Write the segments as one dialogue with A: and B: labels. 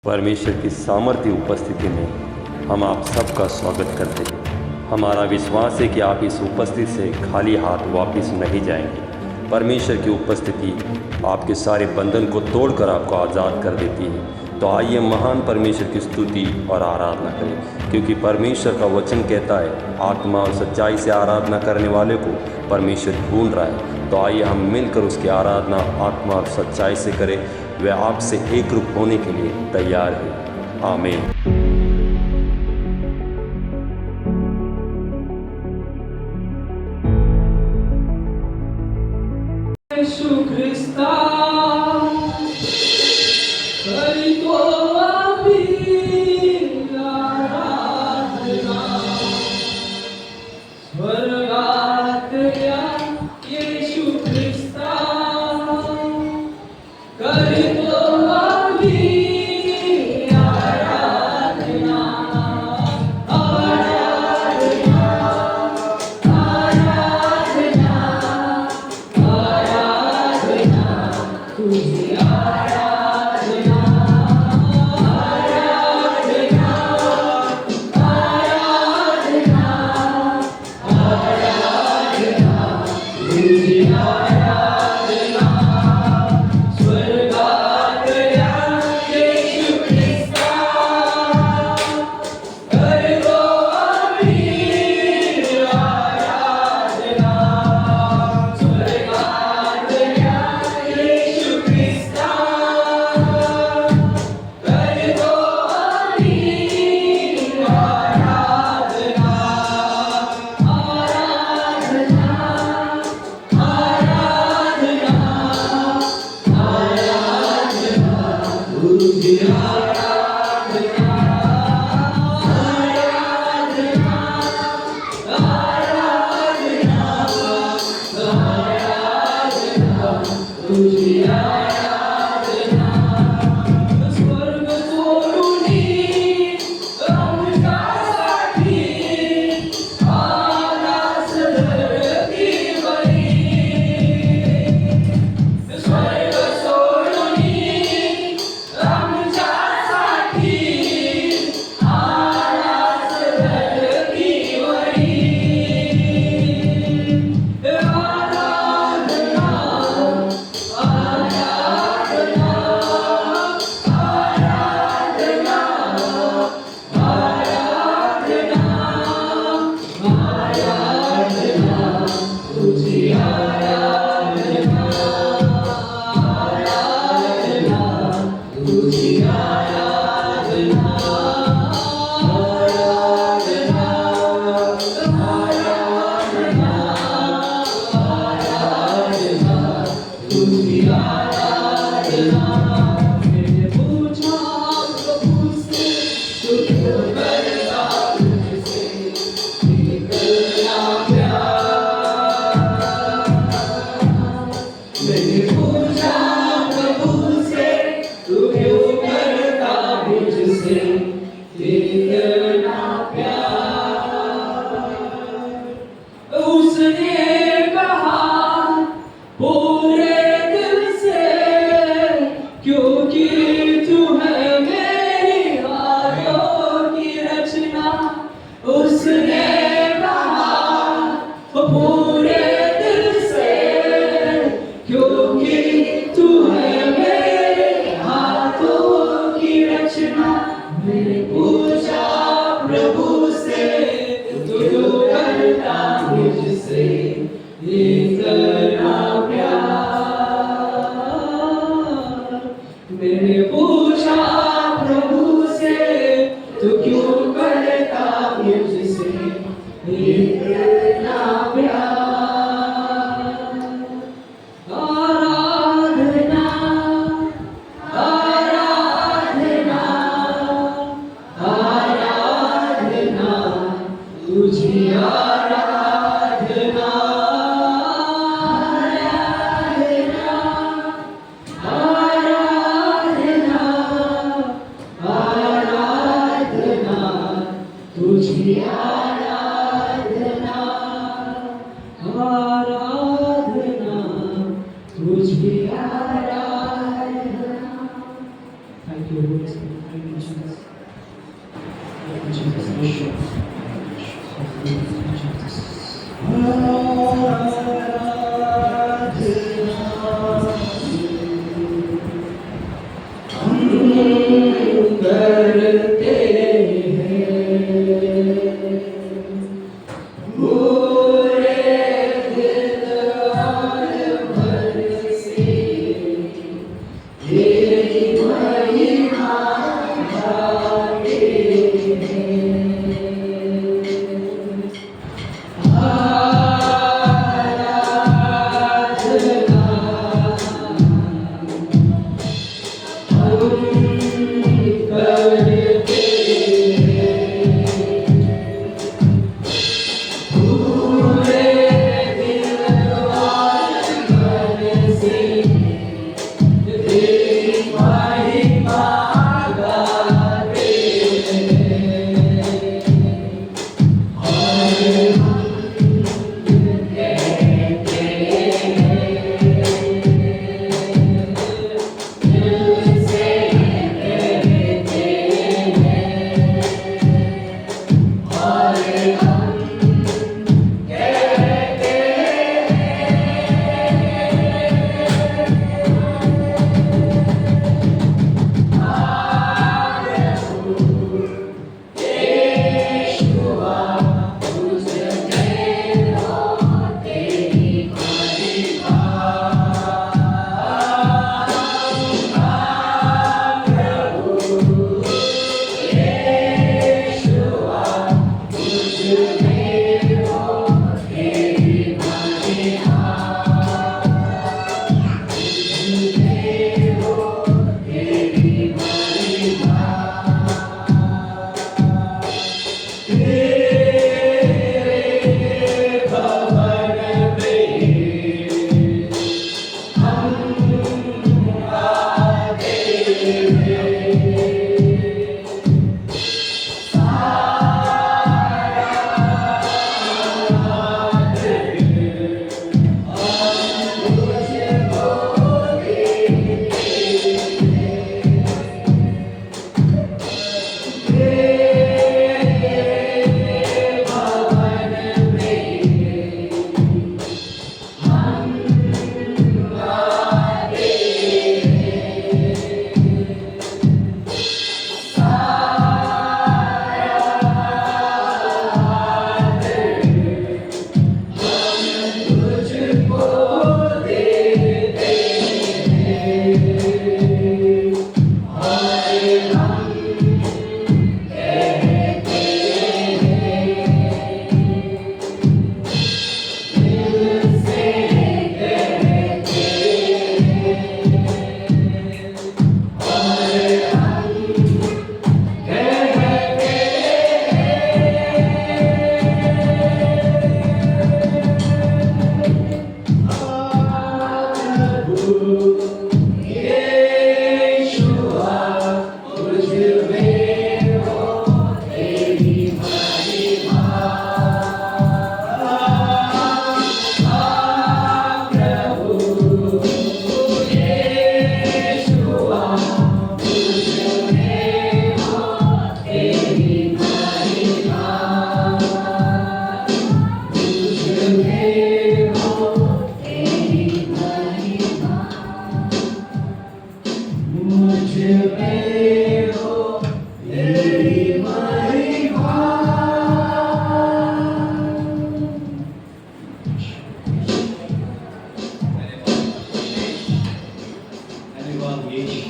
A: परमेश्वर की सामर्थ्य उपस्थिति में हम आप सबका स्वागत करते हैं। हमारा विश्वास है कि आप इस उपस्थिति से खाली हाथ वापस नहीं जाएंगे। परमेश्वर की उपस्थिति आपके सारे बंधन को तोड़कर आपको आज़ाद कर देती है। तो आइए महान परमेश्वर की स्तुति और आराधना करें, क्योंकि परमेश्वर का वचन कहता है आत्मा और सच्चाई से आराधना करने वाले को परमेश्वर ढूंढ रहा है। तो आइए हम मिलकर उसकी आराधना आत्मा और सच्चाई से करें। वह आपसे एक रूप होने के लिए तैयार है। आमीन।
B: यीशु ख्रिस्ता करीतो आपली आराधना स्वर्गात या येशू ख्रिस्ता करीतो आपली आराधना आराधना आराधना आराधना तुझी आराधना आराधना आराधना आराधना तुझी आराधना स्वर्गात या येशू ख्रिस्ता करतो आम्ही आराधना स्वर्गात या येशू ख्रिस्ता करतो आम्ही आराधना आराधना आराधना आराधना तुझी आराधना आराधना आराधना आराधना तुझी आराधना स्वर्ग सोडूनी आमच्यासाठी आलास धरतीवरी स्वर्ग सोडूनी आमच्यासाठी आलास धरतीवरी आराधना आराधना आराधना आराधना आराधना तुझी आराधना आराधना तुझी आराधना आराधना आराधना आराधना तुझी आराधना मैंने पूछा प्रभु से तू क्यों करता मुझसे निकलना प्यार मैंने पूछा प्रभु से तू क्यों करता मुझसे निकलना प्यार उसने कहा पूरे दिल से क्योंकि तू है मेरी हाथों की रचना उसने कहा पूरे दिल से क्योंकि तू है मेरे हाथों की रचना मैंने पूछा प्रभु से तू क्यों करता मुझसे इतना प्यार मैंने पूछा प्रभु से तू क्यों करता मुझसे इतना प्यार आराधना आराधना आराधना तुझी आराधना आराधना आराधना तुझी आराधना आराधना तुझी आराधना। Thank you, Holy Spirit. करते हैं पूरे दिल और मन से तेरी महिमा गाते हैं। आराधना करते पूरे दिल और मन से तेरी महिमा गाते हैं। और हम कहते हैं दिल से कहते हैं और हम कहते यीशुआ तुझमें हो तेरी महिमा। प्रभु यीशुआ तुझमें हो तेरी महिमा। तुझमें हो तेरी महिमा। तेरे भवन में हम आते हैं।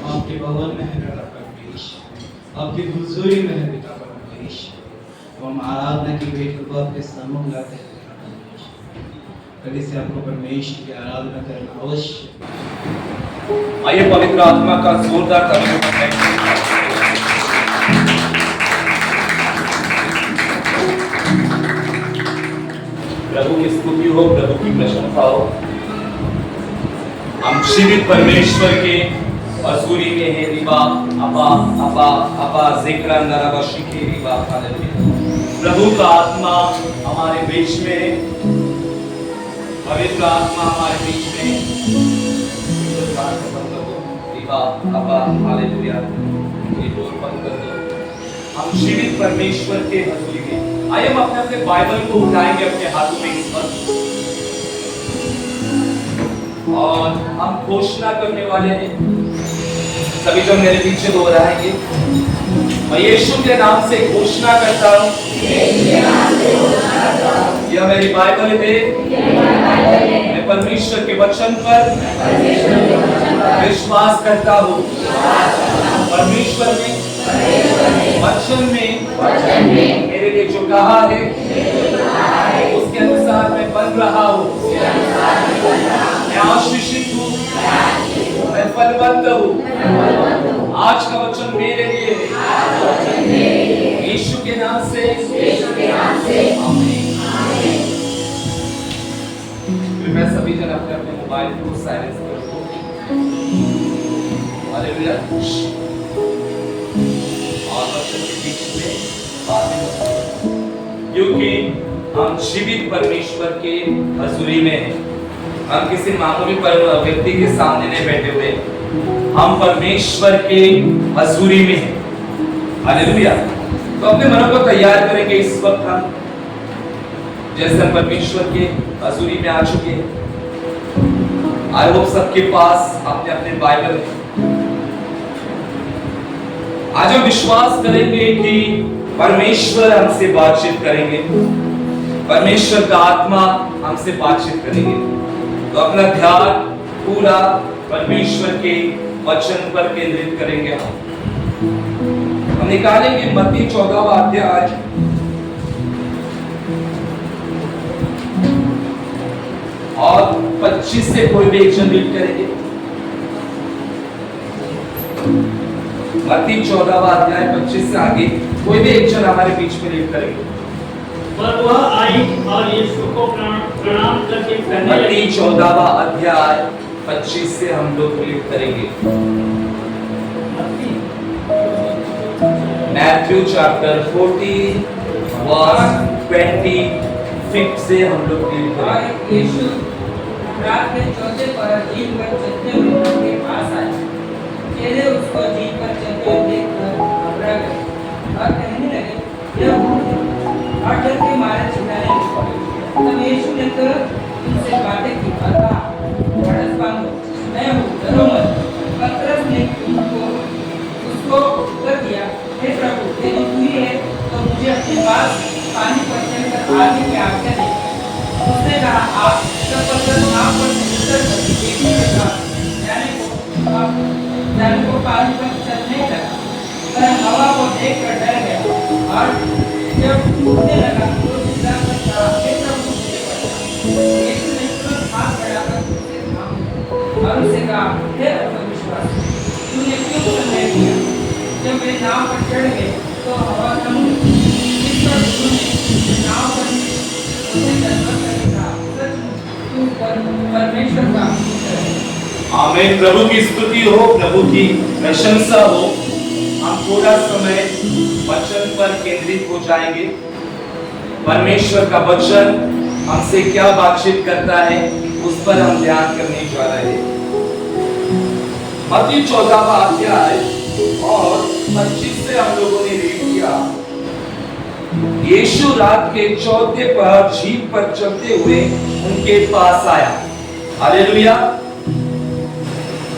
B: आपके भवन में है पिता परमेश, आपकी हुजूरी में है पिता परमेश। हम आराधना की भेंट को आपके सम्मुख लाते हैं। कभी से आपको परमेश्वर की आराधना करना अवश्य।
C: आइए पवित्र आत्मा का जोरदार तालियों से प्रभु की स्तुति हो, प्रभु की प्रशंसा हो। हम जीवित परमेश्वर के हजूरी में है। रिबा अपा अपा अपा जिक्र नरवशी के रिबा। प्रभु का आत्मा हमारे बीच में है, पवित्र आत्मा हमारे बीच में। रिबा अपा हालेलुया। ये डोर बंद कर दो। हम जीवित परमेश्वर के हजूरी में। आइए हम अपने अपने बाइबल को उठाएंगे अपने हाथों में इस वक्त और हम घोषणा करने वाले हैं। सभी जो मेरे पीछे दोहराएंगे, मैं यीशु के नाम से घोषणा करता हूँ, यह मेरी बाइबल है, मैं परमेश्वर के वचन पर विश्वास करता हूँ। परमेश्वर ने वचन में मेरे लिए जो कहा है उसके अनुसार मैं बन रहा हूँ। मैं आशीषित हूँ, मैं फलवंत हूँ। आज का वचन मेरे लिए है, यीशु के नाम से आमीन। कृपया सभी जन अपने अपने मोबाइल को साइलेंस कर दो। हालेलुया। और वचन के बीच में बातें करो, क्योंकि हम जीवित परमेश्वर के हजूरी में हैं। हम किसी मामूली व्यक्ति के सामने नहीं बैठे हुए, हम परमेश्वर के हजूरी में हैं। हालेलुया। तो अपने मनों को तैयार करेंगे इस वक्त हम, जैसे हम परमेश्वर के हजूरी में आ चुके हैं। आई होप सबके पास अपने अपने बाइबल है। आज हम विश्वास करेंगे कि परमेश्वर हमसे बातचीत करेंगे, परमेश्वर का आत्मा हमसे बातचीत करेंगे। तो अपना ध्यान पूरा परमेश्वर के वचन पर केंद्रित करेंगे। हम निकालेंगे मत्ती 14वां अध्याय और 25 से कोई भी एक जन रीड करेंगे। मत्ती 14वां अध्याय 25 से आगे कोई भी एक जन हमारे बीच में रीड करेंगे।
D: पर वह आई और यीशु को प्रणाम करके कहने
C: मत्ती
D: लगी।
C: 14वां अध्याय 25 से हम लोग रीड करेंगे। मैथ्यू चैप्टर 40 वर्स 25 से हम लोग रीड करेंगे।
E: यीशु रात के चौथे पहर झील पर चलते हुए उनके पास आए। चेले उसको झील पर चलते हुए देखकर घबरा गए और कहने लगे, यह भूत है, और डर के मारे चिल्लाने लगे। तब यीशु ने तुरंत उनसे बातें की और कहा, ढाढ़स बांधो, मैं हूँ, डरो मत। पतरस ने उसको उत्तर दिया, हे प्रभु, यदि तू ही है तो मुझे अपने पास पानी पर चलकर आगे की आज्ञा दे। उसने कहा, आप जब पतरस नाव पर उतर कर यीशु के साथ जाने को पानी पर चलने लगा, वह हवा को देखकर डर गया और जब उड़ने लगा तो चिल्लाकर कहा, हे प्रभु, मुझे बचा। यीशु ने तुरंत हाथ बढ़ाकर उसे थामा और उसे कहा, हे अविश्वासी, तूने क्यों संदेह किया? जब वे नाव पर चढ़ गए तो हवा थम गई। इस पर उन्होंने नाव पर उसे धन्यवाद करके कहा, सचमुच तू परमेश्वर का पुत्र है।
C: आमीन। प्रभु की स्तुति हो, प्रभु की प्रशंसा हो। हम थोड़ा समय वचन पर केंद्रित हो जाएंगे। परमेश्वर का वचन हमसे क्या बातचीत करता है उस पर हम ध्यान करने जा रहे हैं। मत्ती 14वां अध्याय और 25 से हम लोगों ने रीड किया। यीशु रात के चौथे पहर झील पर चलते हुए उनके पास आया। हालेलुया।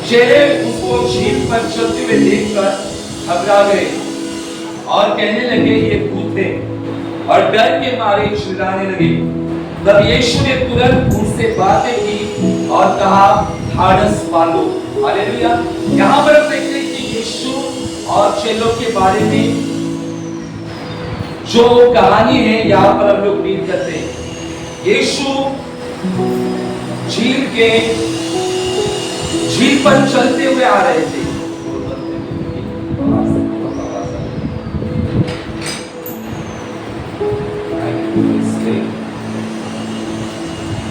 C: चेले उसको झील पर चलते हुए देखकर घबरा गए और कहने लगे, ये भूत है, और डर के मारे चिल्लाने लगे। तब यीशु ने तुरंत उनसे बातें की और कहा, ढाढ़स बांधो। हालेलुया। यहाँ पर हम देखते हैं कि यीशु और चेलों के बारे में जो कहानी है यहाँ पर हम लोग रीड करते हैं। यीशु झील पर चलते हुए आ रहे थे।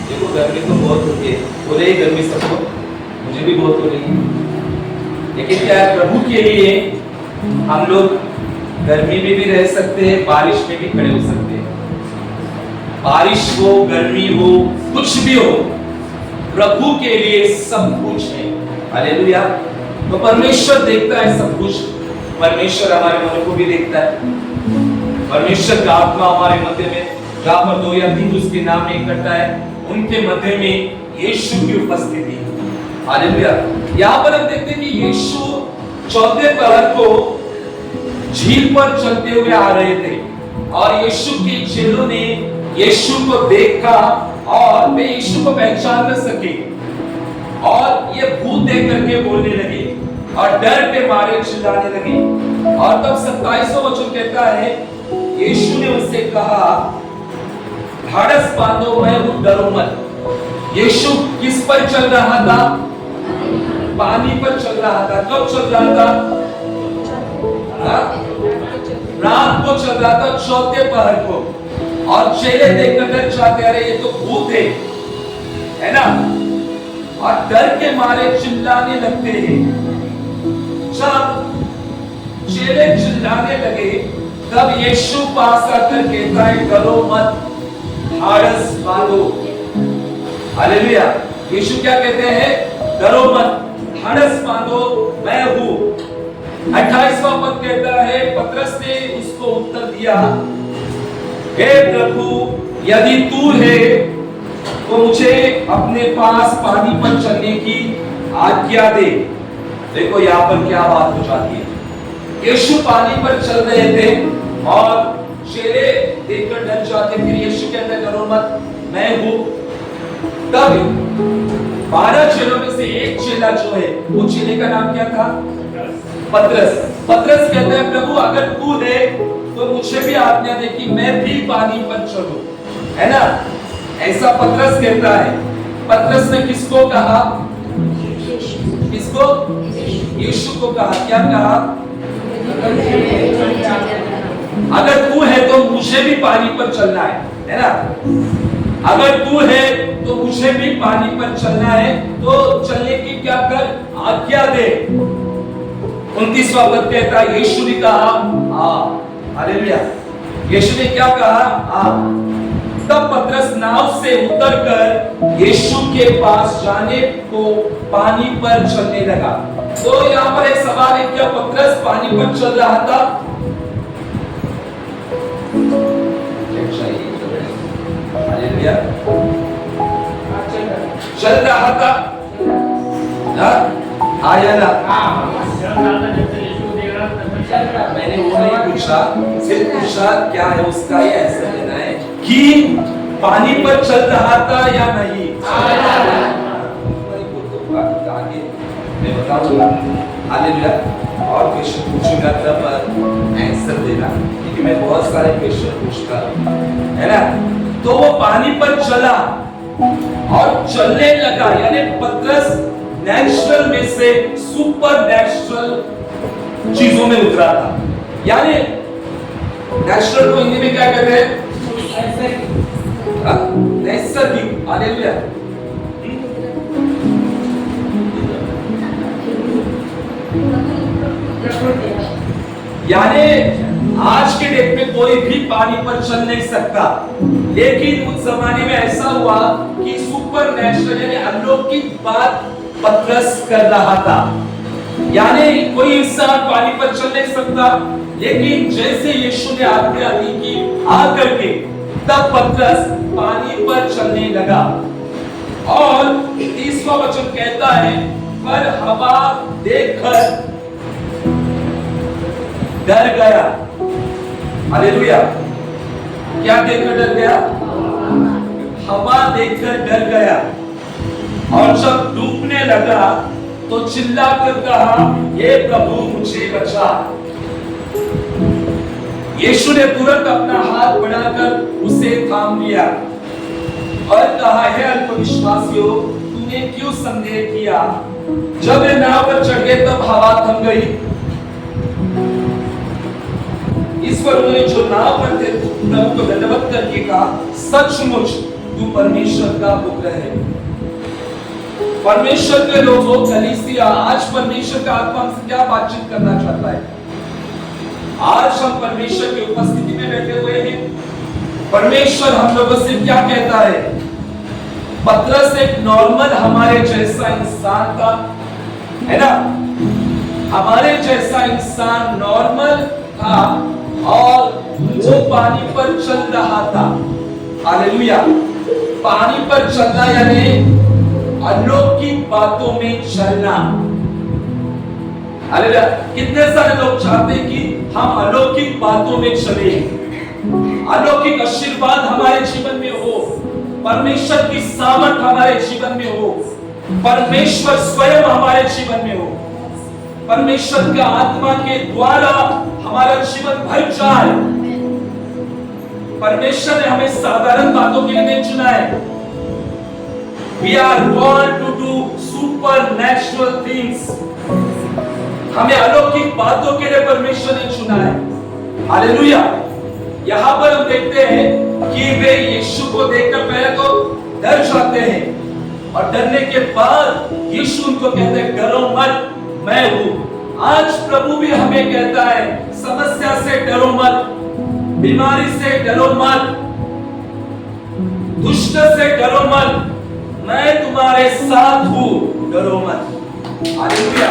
C: देखो गर्मी तो बहुत होती है, हो रही है गर्मी सबको, मुझे भी बहुत हो रही है। लेकिन क्या है, प्रभु के लिए हम लोग गर्मी में भी रह सकते हैं, बारिश में भी खड़े हो सकते हैं। बारिश हो, गर्मी हो, कुछ भी हो, प्रभु के लिए सब कुछ है। हालेलुया। तो परमेश्वर देखता है सब कुछ। परमेश्वर हमारे मनों को भी देखता है। परमेश्वर का आत्मा हमारे मध्य में, जहाँ पर 2 या 3 उसके नाम में इकट्ठा है, उनके मध्य में यीशु की उपस्थिति। हालेलुया। यहाँ पर हम देखते हैं कि यीशु चौथे पहर को झील पर चलते हुए आ रहे थे और यीशु के चेलों ने यीशु को देखा और वे यीशु को पहचान न सके और ये भूत देख करके बोलने लगे और डर के मारे चिल्लाने लगे। और तब 27वां वचन कहता है, यीशु ने उनसे कहा, ढाढ़स बांधो, मैं हूं, डरो मत। यीशु किस पर चल रहा था? पानी पर चल रहा था। कब चल रहा था? रात को चल रहा था, चौथे पहर को। और चेले देखकर डर जाते, अरे ये तो भूत है ना, और डर के मारे चिल्लाने लगते हैं। जब चेले चिल्लाने लगे तब यीशु पास आकर कहता है, डरो मत, ढाढ़स बांधो। हालेलुया। यीशु क्या कहते हैं? डरो मत, ढाढ़स बांधो, मैं हूं। 28वां पद कहता है, पतरस ने उसको उत्तर दिया, हे प्रभु, यदि तू है तो मुझे अपने पास पानी पर चलने की आज्ञा दे। देखो यहाँ पर क्या बात हो जाती है। यीशु पानी पर चल रहे थे और चेले देखकर डर जाते, फिर यीशु कहते हैं, डरो मत, मैं हूं। तब 12 चेलों में से एक चेला जो है, वो चेले का नाम क्या था? पतरस। पतरस कहता है, प्रभु अगर तू है तो मुझे भी आज्ञा दे कि मैं भी पानी पर चलूं, है ना? ऐसा पतरस कहता है। पतरस ने किसको कहा? किसको? यीशु को कहा। क्या कहा? अगर तू है तो मुझे भी पानी पर चलना है ना? अगर तू है तो मुझे भी पानी पर चलना है, तो चलने की क्या कर? आज्ञा दे। 29वां पद कहता है, यीशु ने कहा, हाँ। हालेलुया। यीशु ने क्या कहा? हाँ। तब पतरस नाव से उतरकर यीशु के पास जाने को पानी पर चलने लगा। तो यहाँ पर एक सवाल है, क्या पतरस पानी पर चल रहा था? हालेलुया। चल रहा था ना? आया ना? मैंने वो नहीं पूछा, सिर्फ पूछा क्या है उसका ये आंसर देना है कि पानी पर चल रहा था या नहीं। मैं बताऊंगा। हालेलुया। और क्वेश्चन पूछूंगा तब आंसर देना, क्योंकि मैं बहुत सारे क्वेश्चन पूछता हूं, है ना? तो वो पानी पर चला और चलने लगा, यानी पतरस नेचुरल में से सुपर नेचुरल चीजों में उतरा था। यानी नेचुरल को हिंदी में क्या कहते हैं? नैसर्गिक। हालेलुया। यानी आज के डेट में कोई भी पानी पर चल नहीं सकता, लेकिन उस जमाने में ऐसा हुआ कि सुपर नेचुरल यानी अलौकिक बात पतरस कर रहा था। यानी कोई इंसान पानी पर चल नहीं सकता, लेकिन जैसे यीशु ने आज्ञा दी कि आकर के, तब पतरस पानी पर चलने लगा। और 30वां वचन कहता है, पर हवा देखकर डर गया। हालेलुया। क्या देखकर डर गया? हवा देखकर डर गया। और जब डूबने लगा तो चिल्लाकर कहा, हे प्रभु मुझे बचा। यीशु ने तुरंत अपना हाथ बढ़ाकर उसे थाम लिया और कहा, हे अल्पविश्वासियों, तूने क्यों संदेह किया? जब वे नाव पर चढ़ गए तब हवा थम गई। इस पर उन्होंने जो नाव पर थे प्रभु को दंडवत करके कहा, सचमुच तू परमेश्वर का पुत्र है। परमेश्वर के लोगों, कलीसिया, आज परमेश्वर का आत्मा हमसे क्या बातचीत करना चाहता है? आज हम परमेश्वर की उपस्थिति में बैठे हुए हैं। परमेश्वर हम लोगों से क्या कहता है? पतरस एक नॉर्मल हमारे जैसा इंसान था, है ना? हमारे जैसा इंसान नॉर्मल था, और वो पानी पर चल रहा था। हालेलुया। पानी पर चलना यानी अलौकिक बातों में चलना। हालेलुया। कितने सारे लोग चाहते हैं कि हम अलौकिक बातों में चले, अलौकिक आशीर्वाद हमारे जीवन में हो, परमेश्वर की सामर्थ हमारे जीवन में हो, परमेश्वर स्वयं हमारे जीवन में हो, परमेश्वर का आत्मा के द्वारा हमारा जीवन भर जाए। परमेश्वर ने हमें साधारण बातों के लिए नहीं चुना है। We are called to do supernatural things। हमें अलौकिक बातों के लिए परमेश्वर ने चुना है। हालेलुया। यहाँ पर हम देखते हैं कि वे यीशु को देखकर पहले तो डर जाते हैं और डरने के बाद यीशु उनको कहते हैं डरो मत, मैं हूँ। आज प्रभु भी हमें कहता है समस्या से डरो मत, बीमारी से डरो मत, दुष्ट से डरो मत, मैं तुम्हारे साथ हूँ, डरो मत। हालेलुया।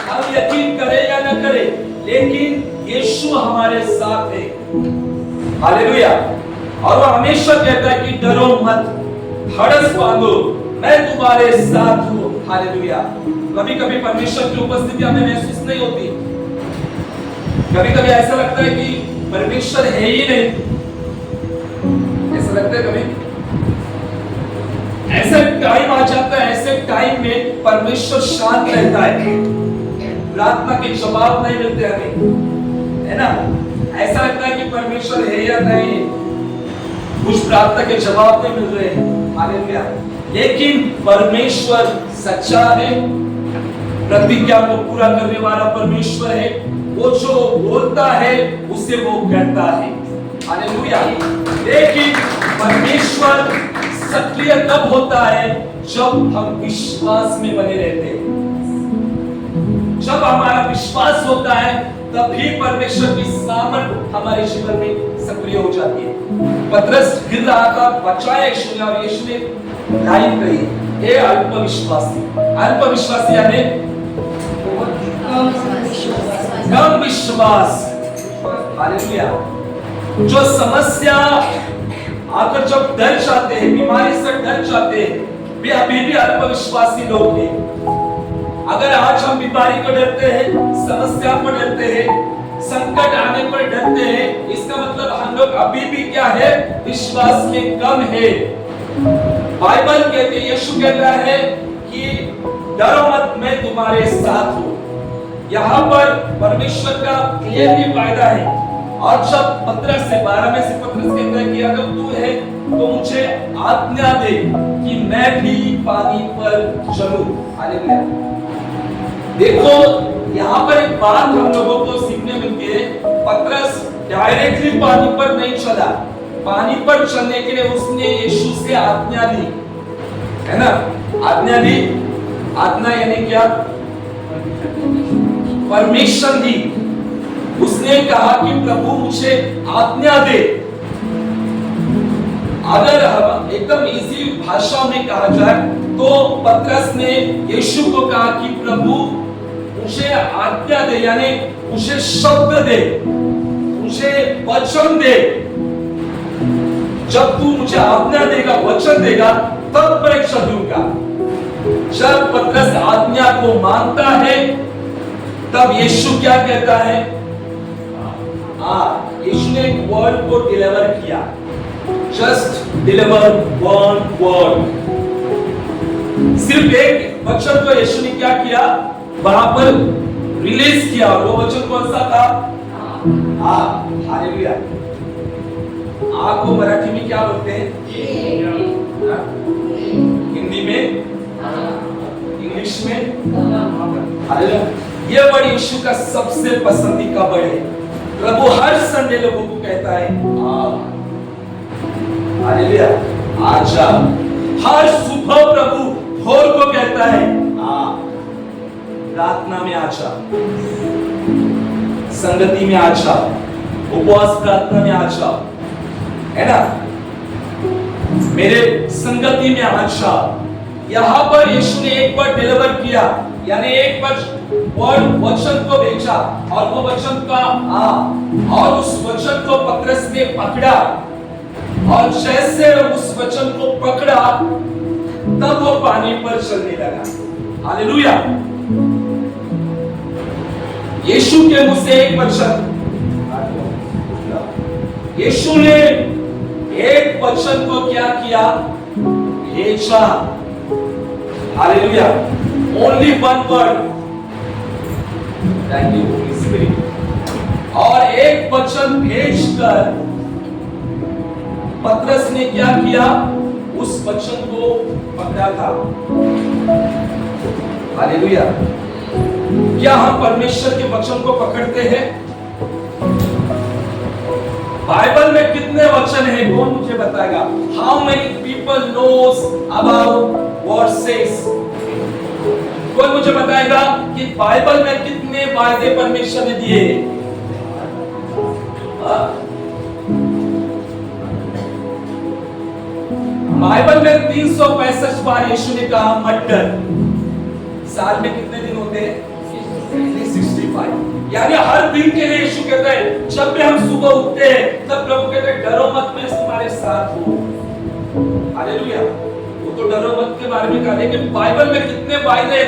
C: हम यकीन करें या न करें, लेकिन यीशु हमारे साथ है। हालेलुया। और वो हमेशा कहता है कि डरो मत, धड़स बांधो, मैं तुम्हारे साथ हूँ। हालेलुया। कभी कभी परमेश्वर की उपस्थिति हमें महसूस नहीं होती, कभी कभी ऐसा लगता है कि परमेश्वर है ही नहीं, ऐसा लगता है। कभी ऐसा टाइम आ जाता है, ऐसे टाइम में परमेश्वर शांत रहता है, प्रार्थना के जवाब नहीं मिलते हमें, है ना। ऐसा लगता है कि परमेश्वर है या नहीं, कुछ प्रार्थना के जवाब नहीं मिल रहे हैं। हालेलुया। लेकिन परमेश्वर सच्चा है, प्रतिज्ञा को पूरा करने वाला परमेश्वर है। वो जो बोलता है उसे वो करता है। हालेलुया। लेकिन परमेश्वर सक्रिय तब होता है जब हम विश्वास में बने रहते हैं। जब हमारा विश्वास होता है तभी परमेश्वर की सामर्थ हमारे जीवन में सक्रिय हो जाती है। पतरस गिर रहा था, बचाया यीशु ने, और यीशु ने लाइन कही, हे अल्पविश्वासी। अल्पविश्वासी यानी कम विश्वास। हालेलुया। जो समस्या आकर जब डर जाते हैं, बीमारी से डर जाते हैं, वे अभी भी अल्पविश्वासी लोग हैं। अगर आज हम बीमारी को डरते हैं, समस्या को डरते हैं, संकट आने पर डरते हैं, इसका मतलब हम लोग अभी भी क्या है, विश्वास में कम है। बाइबल कहती है, यीशु कहता है कि डरो मत, मैं तुम्हारे साथ हूँ। यहाँ पर परमेश्वर का क्लियरली वायदा है। और जब पतरस से 12 में से पतरस कहता है कि अगर तू है तो मुझे आज्ञा दे कि मैं भी पानी पर चलूं। हालेलुया। देखो यहाँ पर एक बात हम लोगों को सीखने मिलती है। पतरस डायरेक्टली पानी पर नहीं चला, पानी पर चलने के लिए उसने यीशु से आज्ञा ली, है ना। आज्ञा दी, आज्ञा यानी क्या, परमिशन दी। उसने कहा कि प्रभु मुझे आज्ञा दे। अगर हम एकदम इजी भाषा में कहा जाए तो पतरस ने यीशु को कहा कि प्रभु मुझे आज्ञा दे, यानी मुझे शब्द दे, मुझे वचन दे। जब तू मुझे आज्ञा देगा, वचन देगा, तब मैं चलूंगा। जब पतरस आज्ञा को मानता है तब यीशु क्या कहता है, यीशु ने एक वर्ड को डिलीवर किया, जस्ट डिलीवर वन वर्ड। सिर्फ एक वचन को यीशु ने क्या किया, वहां पर रिलीज किया। वो वचन कौन सा था, हालेलुया। को मराठी में क्या बोलते हैं, हिंदी में, इंग्लिश में, हालेलुया। ये वर्ड यीशु का सबसे पसंदीदा वर्ड है। प्रभु हर संडे लोगों को कहता है हालेलुया, आजा। हर सुबह प्रभु भोर को कहता है प्रार्थना में आजा, संगति में आजा, उपवास प्रार्थना में आजा, है ना, मेरे संगति में आजा। यहां पर यीशु ने एक बार डिलीवर किया, यानी एक बार और वचन को भेजा और वो वचन का और उस वचन को पतरस ने पकड़ा और जैसे उस वचन को पकड़ा तब वो पानी पर चलने लगा। हालेलुया। यीशु के मुंह से एक वचन, यीशु ने एक वचन को क्या किया? भेजा। Hallelujah. Only one word. Thank you Holi spirit. और एक वचन भेजकर पतरस ने क्या किया? उस वचन को पकड़ा था। हालेलुया। क्या हम परमेश्वर के वचन को पकड़ते हैं? बाइबल में कितने वचन हैं? कौन मुझे बताएगा? How many people knows about versus? कौन मुझे बताएगा कि बाइबल में कितने वायदे परमेश्वर ने दिए? बाइबल में 365 बार यीशु ने कहा मत डर। साल में कितने दिन होते हैं? 365। यानी हर दिन के लिए यीशु कहता है, जब भी हम सुबह उठते हैं तब प्रभु कहता है डरो मत, मैं तुम्हारे साथ हूं। हालेलुया। वो तो डरो मत के बारे में कहा, लेकिन बाइबल में कितने वायदे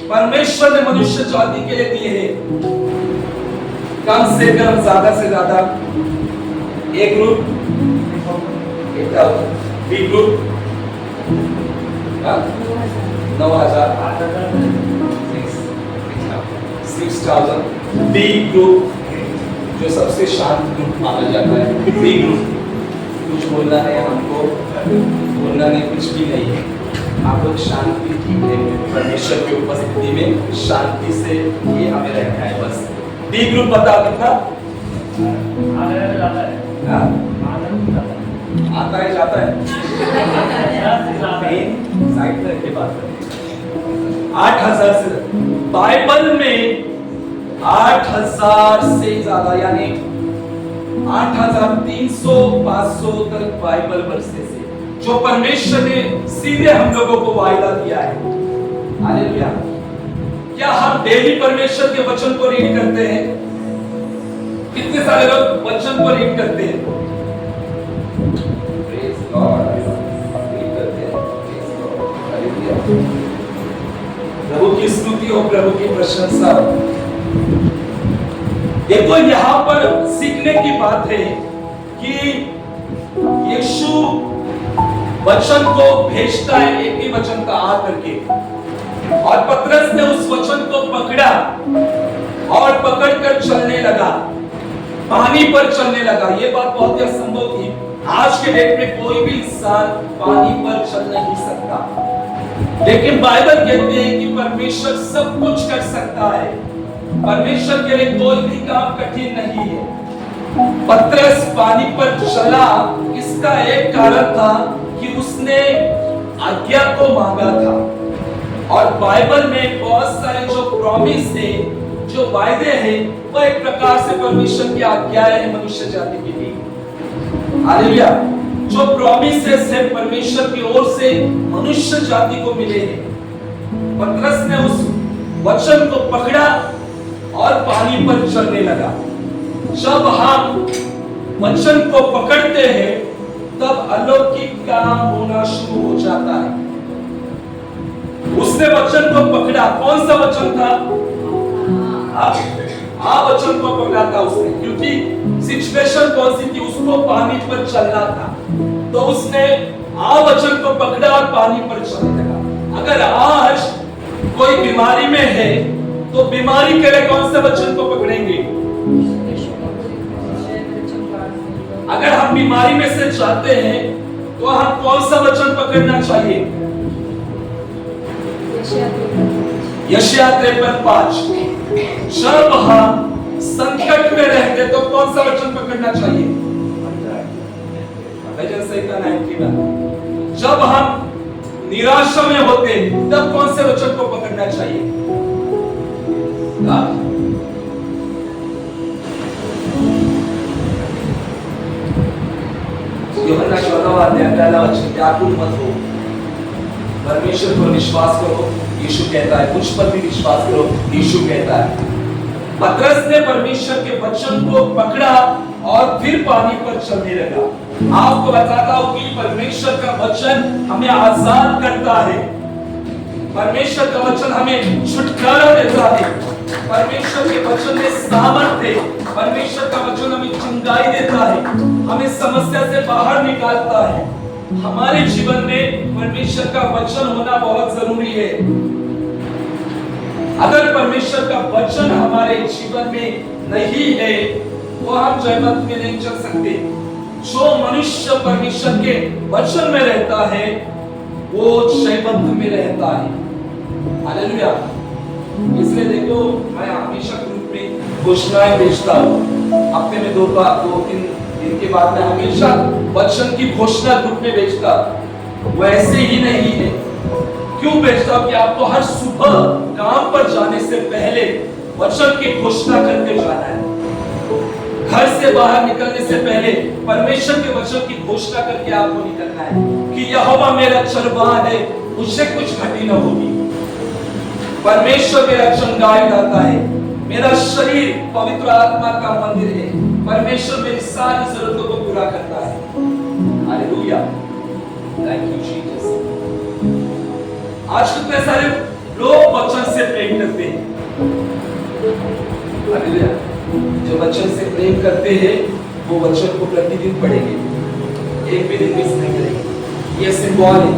C: परमेश्वर ने मनुष्य जाति के लिए दिए हैं? कम से कम ज्यादा से ज्यादा एक group, B group 9,000, 6,000। B group जो सबसे शांत ग्रुप माना जाता है, बी ग्रुप। कुछ बोलना है हमको? बोलना नहीं, कुछ भी नहीं है। आप लोग शांति ठीक है, परमेश्वर की उपस्थिति में शांति से ये हमें रहना है बस। डी ग्रुप बताओ कितना? आता है जाता है? साइड में के बात करें। 8,000 से बाइबल में 8,000 से ज्यादा, यानी 8,300 500 तक बाइबल वर्सेस है जो परमेश्वर ने सीधे हम लोगों को वायदा दिया है। हालेलुया। क्या हम डेली परमेश्वर के वचन को रीड करते हैं? कितने सारे लोग वचन को रीड करते हैं? Praise God. रीड करते हैं। Praise God. हालेलुया। प्रभु की स्तुति हो, प्रभु की प्रशंसा हो। देखो यहाँ पर सीखने की बात है कि यीशु वचन को भेजता है, एक ही वचन का आ करके, और पतरस ने उस वचन को पकड़ा और पकड़कर चलने लगा, पानी पर चलने लगा। ये बात बहुत ही असंभव थी। आज के डेट में कोई भी इंसान पानी पर चल नहीं सकता, लेकिन बाइबल कहते हैं कि परमेश्वर सब कुछ कर सकता है। परमेश्वर के लिए कोई भी काम कठिन नहीं है। पतरस पानी पर चला, इसका एक कारण था कि उसने आज्ञा को मांगा था। और बाइबल में बहुत सारे जो प्रॉमिस है, जो वायदे हैं, वो एक प्रकार से परमेश्वर की आज्ञाएं हैं मनुष्य जाति के लिए। हालेलुया। जो प्रॉमिसेस है परमेश्वर की ओर से मनुष्य जाति को मिले हैं। पतरस ने उस वचन को पकड़ा और पानी पर चलने लगा। जब हम वचन को पकड़ते हैं तब अलौकिक काम होना शुरू हो जाता है। उसने वचन को पकड़ा। कौन सा वचन था? वचन को पकड़ा था उसने, क्योंकि सिचुएशन कौन सी थी? उसको पानी पर चलना था, तो उसने वचन को पकड़ा और पानी पर चलने लगा। अगर आज कोई बीमारी में है तो बीमारी के लिए कौन से वचन को पकड़ेंगे? अगर हम बीमारी में से जाते हैं तो हम कौन सा वचन पकड़ना चाहिए? यशायाह 53:5। जब हम संकट में रहते तो कौन सा वचन पकड़ना चाहिए? भजन संहिता 91। जब हम निराशा में होते तब कौन से वचन को पकड़ना चाहिए? यूहन्ना 14वां अध्याय पहला वचन, व्याकुल मत हो। परमेश्वर पर विश्वास करो, यीशु कहता है, मुझ पर भी विश्वास करो, यीशु कहता है। पतरस ने परमेश्वर के वचन को पकड़ा और फिर पानी पर चलने लगा। आपको बताता हूं कि परमेश्वर का वचन हमें आजाद करता है, परमेश्वर का वचन हमें छुटकारा देता है, परमेश्वर के वचन में सामर्थ है, परमेश्वर का वचन हमें चंगाई देता है, हमें समस्या से बाहर निकालता है। हमारे जीवन में परमेश्वर का वचन होना बहुत जरूरी है। अगर परमेश्वर का वचन हमारे जीवन में नहीं है तो हम जयमत में नहीं चल सकते। जो मनुष्य परमेश्वर के वचन में रहता है वो जयमत में रहता है। हालेलुया। इसलिए देखो, मैं हमेशा ग्रुप में घोषणाएं भेजता हूँ। हफ्ते में 2-3 दिन के बाद मैं हमेशा वचन की घोषणा ग्रुप में भेजता हूँ। वैसे ही नहीं है। क्यों भेजता हूँ कि आपको हर सुबह काम पर जाने से पहले वचन की घोषणा करके जाना है। घर से बाहर निकलने से पहले परमेश्वर के वचन की घोषणा करके आपको निकलना है कि यहोवा मेरा चरवाहा है, मुझसे कुछ घटी न होगी। परमेश्वर मेरा चंगाई दाता है, मेरा शरीर पवित्र आत्मा का मंदिर है, परमेश्वर मेरी सारी जरूरतों को पूरा करता है। Hallelujah, thank you Jesus. आज कितने सारे लोग वचन से प्रेम करते हैं। हालेलुया। जो वचन से प्रेम करते हैं वो वचन को प्रतिदिन पढ़ेंगे, एक भी दिन मिस नहीं करेंगे। ये सिंबल है।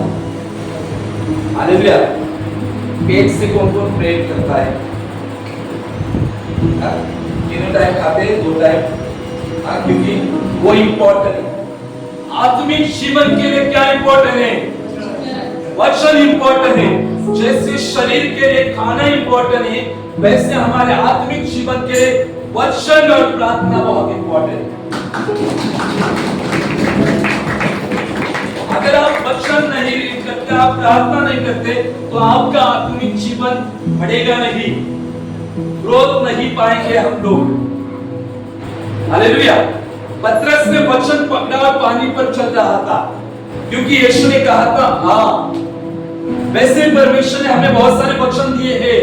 C: हालेलुया। पेट से कौन कौन प्रेम करता है? तीनों टाइम खाते हैं, 2 टाइम, क्योंकि वो इंपॉर्टेंट है। आत्मिक जीवन के लिए क्या इंपॉर्टेंट है? वचन इंपॉर्टेंट है। जैसे शरीर के लिए खाना इंपॉर्टेंट है, वैसे हमारे आत्मिक जीवन के लिए वचन और प्रार्थना बहुत इंपॉर्टेंट है। अगर आप वचन नहीं करते, आप प्रार्थना नहीं करते, तो आपका आत्मिक जीवन बढ़ेगा नहीं, ग्रोथ नहीं पाएंगे हम लोग। हालेलुया। पतरस ने वचन पकड़ा और पानी पर चल रहा था, क्योंकि यीशु ने कहा था हाँ। वैसे परमेश्वर ने हमें बहुत सारे वचन दिए हैं,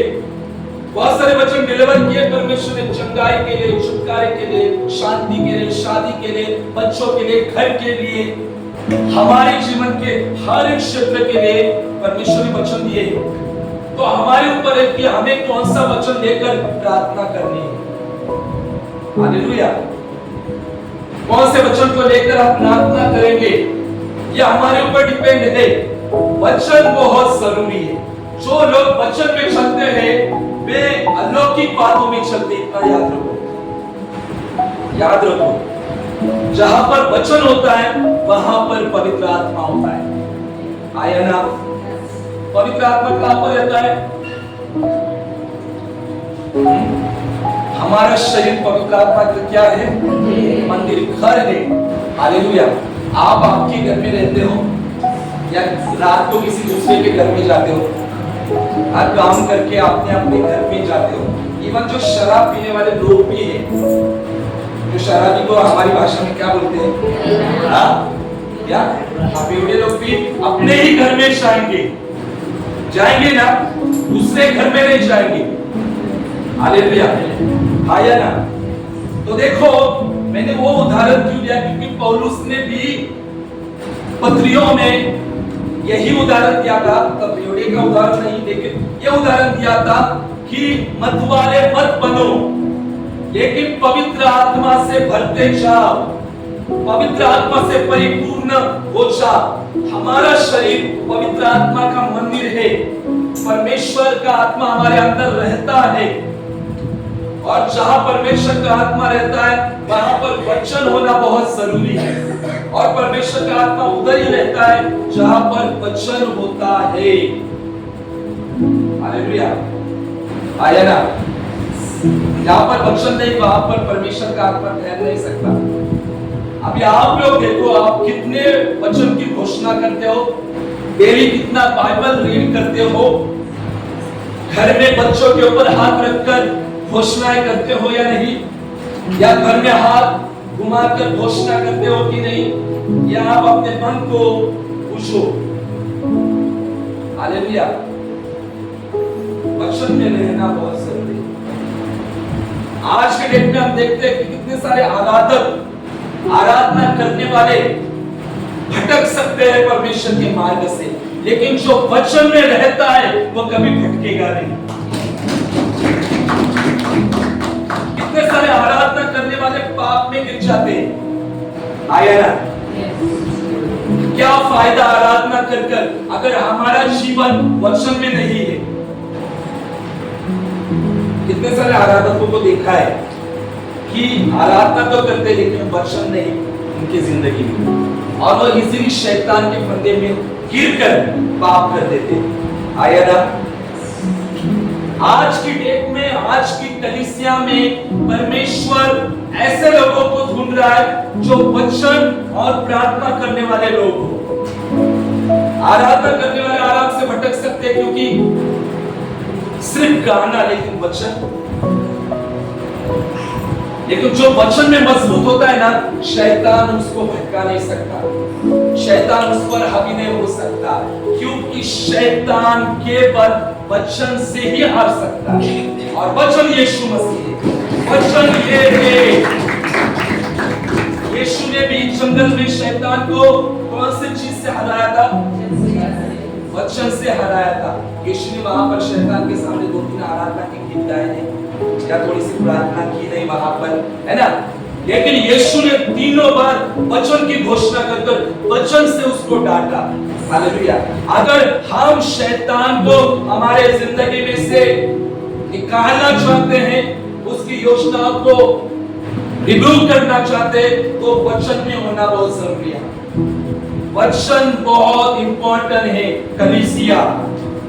C: बहुत सारे वचन डिलीवर किए परमेश्वर ने, चंगाई के लिए, छुटकारे के लिए, शांति के लिए, शादी के लिए, बच्चों के लिए, घर के लिए, हमारे जीवन के हर एक क्षेत्र के लिए परमेश्वर ने वचन दिए। तो हमारे ऊपर है कि हमें कौन सा वचन लेकर प्रार्थना करनी है। हालेलुया। कौन से वचन को लेकर आप प्रार्थना करेंगे यह हमारे ऊपर डिपेंड है। वचन बहुत जरूरी है। जो लोग वचन में चलते हैं वे अलौकिक बातों में चलते, इतना याद रखो, याद रखो। जहां पर वचन होता है वहां पर पवित्र आत्मा होता है। आया ना? पवित्र आत्मा कहां पर रहता है? हमारा शरीर पवित्र आत्मा का क्या है? मंदिर, घर है। हालेलुया। आप आपके घर में रहते हो या रात को किसी दूसरे के घर में जाते हो, हर काम करके आपने अपने घर में जाते हो। इवन जो शराब पीने वाले लोग भी हैं, जो शराबी को हमारी भाषा में क्या बोलते हैं? हाँ? क्या? बेवड़े लोग भी अपने ही घर में जाएंगे ना, दूसरे घर में नहीं जाएंगे। हालेलुया। आया ना? तो देखो, मैंने वो उदाहरण क्यों दिया, क्योंकि पौलुस ने भी पत्रियों में यही उदाहरण दिया था। तब बेवड़े का उदाहरण नहीं, लेकिन ये उदाहरण दिया था कि मतवाले मत बनो, लेकिन पवित्र आत्मा से भरते जाओ, पवित्र आत्मा से परिपूर्ण हो जाओ। हमारा शरीर पवित्र आत्मा का मंदिर है, परमेश्वर का आत्मा हमारे अंदर रहता है, और जहां परमेश्वर का आत्मा रहता है वहां पर वचन होना बहुत जरूरी है। और परमेश्वर का आत्मा उधर ही रहता है जहां पर वचन होता है। हालेलुया। आया ना? जहां पर वचन नहीं वहां पर परमेश्वर का आत्मा ठहर नहीं सकता। अभी आप लोग देखो, आप कितने वचन की घोषणा करते हो, डेली कितना बाइबल रीड करते हो, घर में बच्चों के ऊपर हाथ रखकर घोषणाएं करते हो या नहीं, या घर में हाथ घुमाकर घोषणा करते हो कि नहीं, या आप अपने मन को पूछो। हालेलुया। वचन में रहना बहुत जरूरी है। आज के डेट में हम देखते हैं कि कितने सारे आराधना करने वाले भटक सकते हैं परमेश्वर के मार्ग से, लेकिन जो वचन में रहता है वो कभी भटकेगा नहीं। कितने सारे आराधना करने वाले पाप में गिर जाते हैं, आया ना? क्या फायदा आराधना कर अगर हमारा जीवन वचन में नहीं है? कितने सारे आराधकों को देखा है कि आराधना तो करते लेकिन वचन नहीं उनकी जिंदगी में, और वो इसीलिए शैतान के फंदे में गिरकर पाप कर देते। आया ना? आज की डेट में, आज की कलीसिया में परमेश्वर ऐसे लोगों को ढूंढ रहा है जो वचन और प्रार्थना करने वाले लोग हो। आराधना करने वाले आराम से भटक सकते हैं क्योंकि सिर्फ गाना, लेकिन वचन, लेकिन जो वचन में मजबूत होता है ना, शैतान उसको भटका नहीं सकता, शैतान उस पर हावी नहीं हो सकता, क्योंकि शैतान केवल वचन से ही हार सकता है, और वचन यीशु मसीह है। वचन ये है। यीशु ने भी जंगल में शैतान को कौन सी चीज से हराया था? वचन से हराया था। यीशु ने वहां पर शैतान के सामने 2-3 आराधना के गीत गाए थे, या थोड़ी सी प्रार्थना की नहीं वहां पर, है ना? लेकिन यीशु ने 3 बार वचन की घोषणा कर वचन से उसको डांटा। हालेलुया। अगर हम शैतान को हमारे जिंदगी में से निकालना चाहते हैं, उसकी योजनाओं को रिमूव करना चाहते हैं, तो वचन में होना बहुत जरूरी है। वचन बहुत इंपॉर्टेंट है कलीसिया,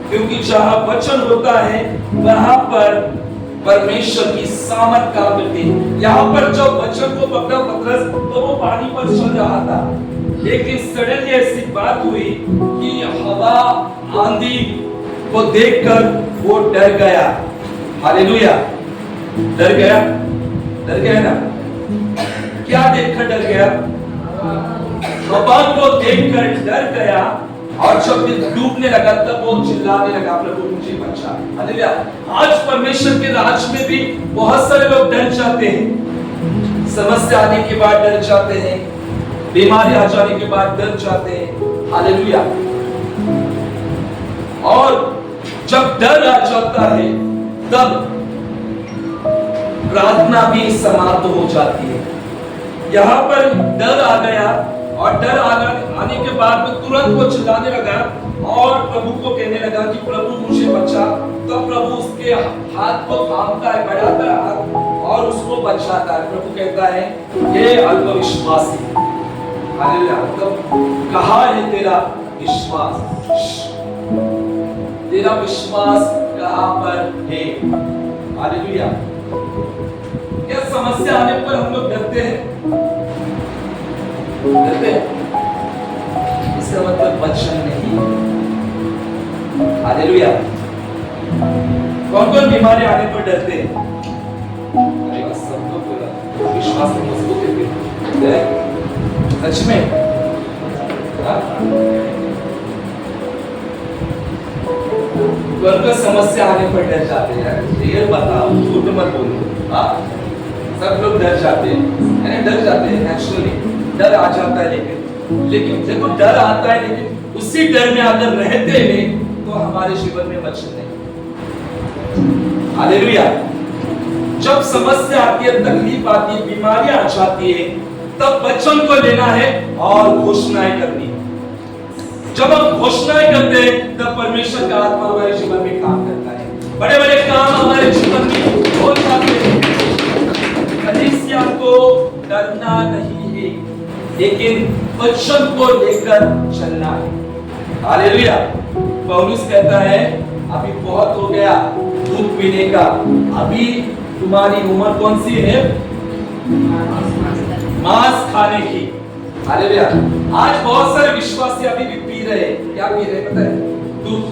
C: क्योंकि जहां वचन होता है वहां पर परमेश्वर की सामर्थ काम करती है। यहाँ पर जब वचन को पकड़ा पतरस, तो वो पानी पर चल रहा था, लेकिन सडनली ऐसी बात हुई कि हवा आंधी को देखकर वो डर गया। हालेलुया। डर गया, डर गया ना? क्या देखकर डर गया? हवा को देखकर डर गया, और जब डूबने लगा तब वो चिल्लाने लगा, प्रभु मुझे बचा। हालेलुया। आज परमेश्वर के राज में भी बहुत सारे लोग डर जाते हैं। समस्या आने के बाद डर जाते हैं, बीमारी आ जाने के बाद डर जाते हैं। हालेलुया। और जब डर आ जाता है तब प्रार्थना भी समाप्त हो जाती है। यहाँ पर डर आ गया, और डर आने के बाद में तुरंत वो चिल्लाने लगा और प्रभु को कहने लगा कि प्रभु मुझे बचा। तो प्रभु उसके हाथ को थामता है, बढ़ाता है हाथ, और उसको बचाता है। प्रभु कहता है, हे अल्पविश्वासी। हालेलुया। तो कहाँ है तेरा विश्वास? तेरा विश्वास कहाँ पर है? हालेलुया। क्या समस्या आने पर हम लोग डरते हैं? डरते हैं? इसका मतलब वचन नहीं। हालेलुया। कौन कौन बीमारी आने पर डरते हैं? अरे बस सब लोग बोला, विश्वास में मजबूत है। सच में? कौन समस्या आने पर डर जाते हैं? रियल बताओ, झूठ मत बोलो। हाँ, सब लोग डर जाते हैं, डर जाते हैं, नेचुरली डर आ जाता है। लेकिन देखो, डर आता है, लेकिन उसी डर में अगर रहते हैं तो हमारे जीवन में वचन नहीं। हालेलुया। जब समस्या आती है, तकलीफ आती है, बीमारियां आ जाती है, तब वचन को लेना है और घोषणाएं करनी है। जब हम घोषणाएं करते हैं तब परमेश्वर का आत्मा हमारे जीवन में काम करता है। बड़े बड़े काम हमारे जीवन में हो जाते हैं। कलीसिया को डरना नहीं है, लेकिन वचन को लेकर चलना है। हालेलुया। पौलुस कहता है, अभी बहुत हो गया दूध पीने का, अभी तुम्हारी उम्र कौन सी है? मांस खाने की। हालेलुया। आज बहुत सारे विश्वासी अभी भी पी रहे हैं। क्या पी रहे हैं पता है? दूध।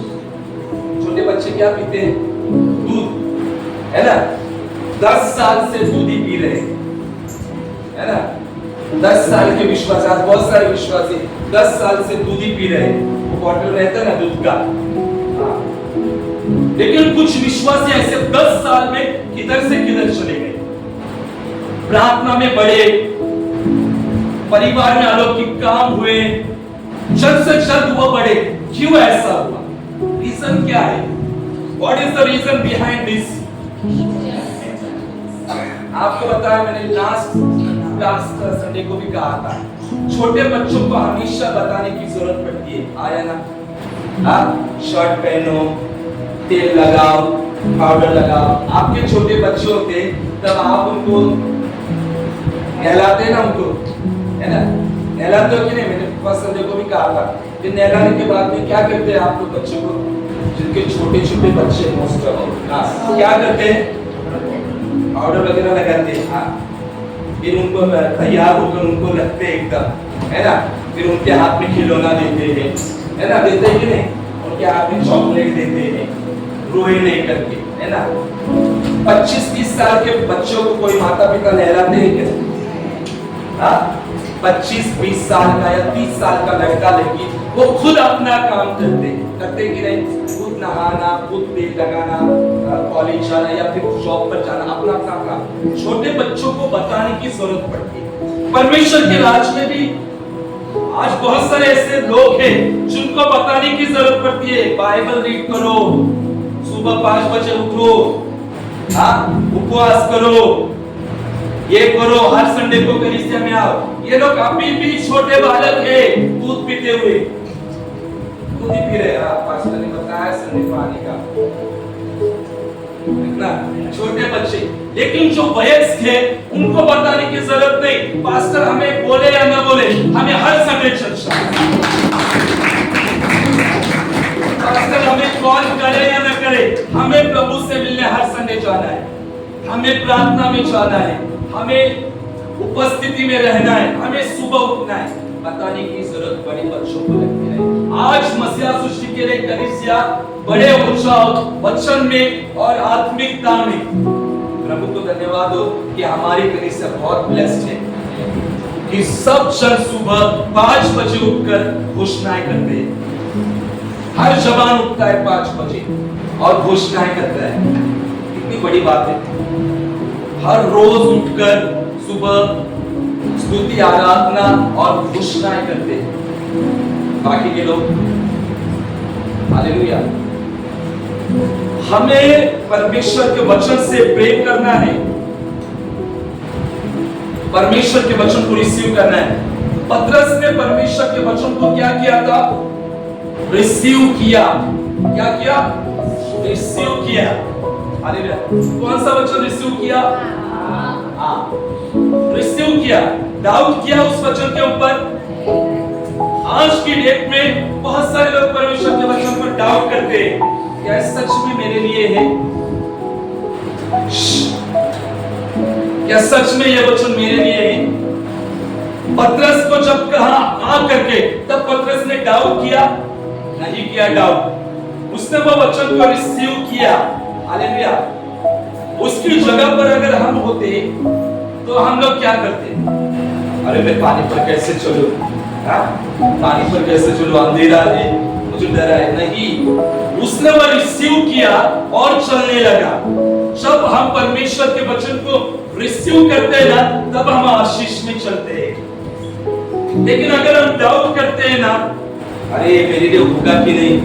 C: छोटे बच्चे क्या पीते हैं? दूध, है ना? 10 साल से दूध ही पी रहे हैं, है ना? 10 साल के विश्वासी, आज बहुत सारे विश्वासी 10 साल से दूध ही पी रहे हैं। बॉटल रहता है ना दूध का। हाँ। लेकिन कुछ विश्वासी ऐसे 10 साल में किधर से किधर चले गए, प्रार्थना में बढ़े, परिवार में अलौकिक काम हुए, जल्द से जल्द वो बढ़े। क्यों ऐसा हुआ? रीजन क्या है? What is the reason behind this? आपको बताया मैंने लास्ट संडे को भी कहा था, छोटे बच्चों को हमेशा बताने की जरूरत पड़ती है। आया ना? आप शर्ट पहनो, तेल लगाओ, पाउडर लगाओ। आपके छोटे बच्चे होते तब आप उनको नहलाते ना, उनको है ना, नहलाते हो कि नहीं? मैंने फर्स्ट संडे को भी कहा था कि नहलाने के बाद में क्या करते हैं आप लोग बच्चों को, जिनके छोटे छोटे बच्चे मोस्ट क्या करते हैं? पाउडर वगैरह लगाते हैं। हाँ, फिर उनको तैयार होकर उनको रखते हैं एकदम, है ना, फिर उनके हाथ में खिलौना देते हैं, है ना, देते हैं कि नहीं? उनके हाथ में चॉकलेट देते हैं, रोए नहीं करके, है ना। 25-30 साल के बच्चों को कोई माता पिता नहलाते हैं क्या? 25-20 साल का या 30 साल का लड़का लड़की वो खुद अपना काम करते कि नहीं? खुद नहाना, खुद तेल लगाना, कॉलेज जाना या फिर जॉब पर जाना, अपना अपना काम। छोटे बच्चों को बताने की जरूरत पड़ती है। परमेश्वर के राज में भी आज बहुत सारे ऐसे लोग हैं जिनको बताने की जरूरत पड़ती है। बाइबल रीड करो, सुबह 5 बजे उठो, उपवास करो, ये करो, हर संडे को कलीसिया में आओ। ये लोग अभी भी छोटे बालक है, दूध पीते हुए, दूध ही पी रहे हैं। पास्टर ने बताया संडे को आने का, इतना छोटे बच्चे। लेकिन जो वयस्क है उनको बताने की जरूरत नहीं। पास्टर हमें बोले या ना बोले, हमें हर संडे चर्चा, पास्टर हमें कॉल करे या ना करे, हमें प्रभु से मिलने हर संडे जाना है, हमें प्रार्थना में जाना है, हमें उपस्थिति में रहना है, हमें सुबह उठना है। बताने की जरूरत बड़े बच्चों को लगती है। आज मसीहा सृष्टि के लिए कलीसिया बड़े उत्साह, वचन में और आत्मिकता में, प्रभु को धन्यवाद हो कि हमारी कलीसिया बहुत ब्लेस्ड है कि सब जन सुबह 5 बजे उठकर घोषणाएं करते हैं। हर जवान उठता है 5 बजे और घोषणाएं करता है। कितनी बड़ी बात है। हर रोज उठकर सुबह स्तुति, आराधना और घोषणाएं करते हैं। बाकी के लोग हालेलुया। हमें परमेश्वर के वचन से प्रेम करना है, परमेश्वर के वचन को रिसीव करना है। पतरस ने परमेश्वर के वचन को क्या किया था? रिसीव किया। क्या किया? रिसीव किया। हालेलुया। कौन सा वचन रिसीव किया? रिसीव किया, डाउट किया उस वचन के ऊपर। आज की डेट में बहुत सारे लोग परमेश्वर के वचन पर डाउट करते हैं, क्या सच में मेरे लिए है? क्या सच में यह वचन मेरे लिए है? पतरस को जब कहा आ करके, तब पतरस ने डाउट किया? नहीं किया डाउट, उसने वो वचन को रिसीव किया। हालेलुया। उसकी जगह पर अगर हम होते तो हम लोग क्या करते? अरे मैं पानी पर कैसे चलूं? पानी पर कैसे चलूं? अंधेरा है, मुझे डर है। नहीं, उसने वो रिसीव किया और चलने लगा। जब हम परमेश्वर के वचन को रिसीव करते हैं ना, तब हम आशीष में चलते हैं। लेकिन अगर हम डाउट करते हैं ना, अरे मेरे लिए होगा कि नहीं,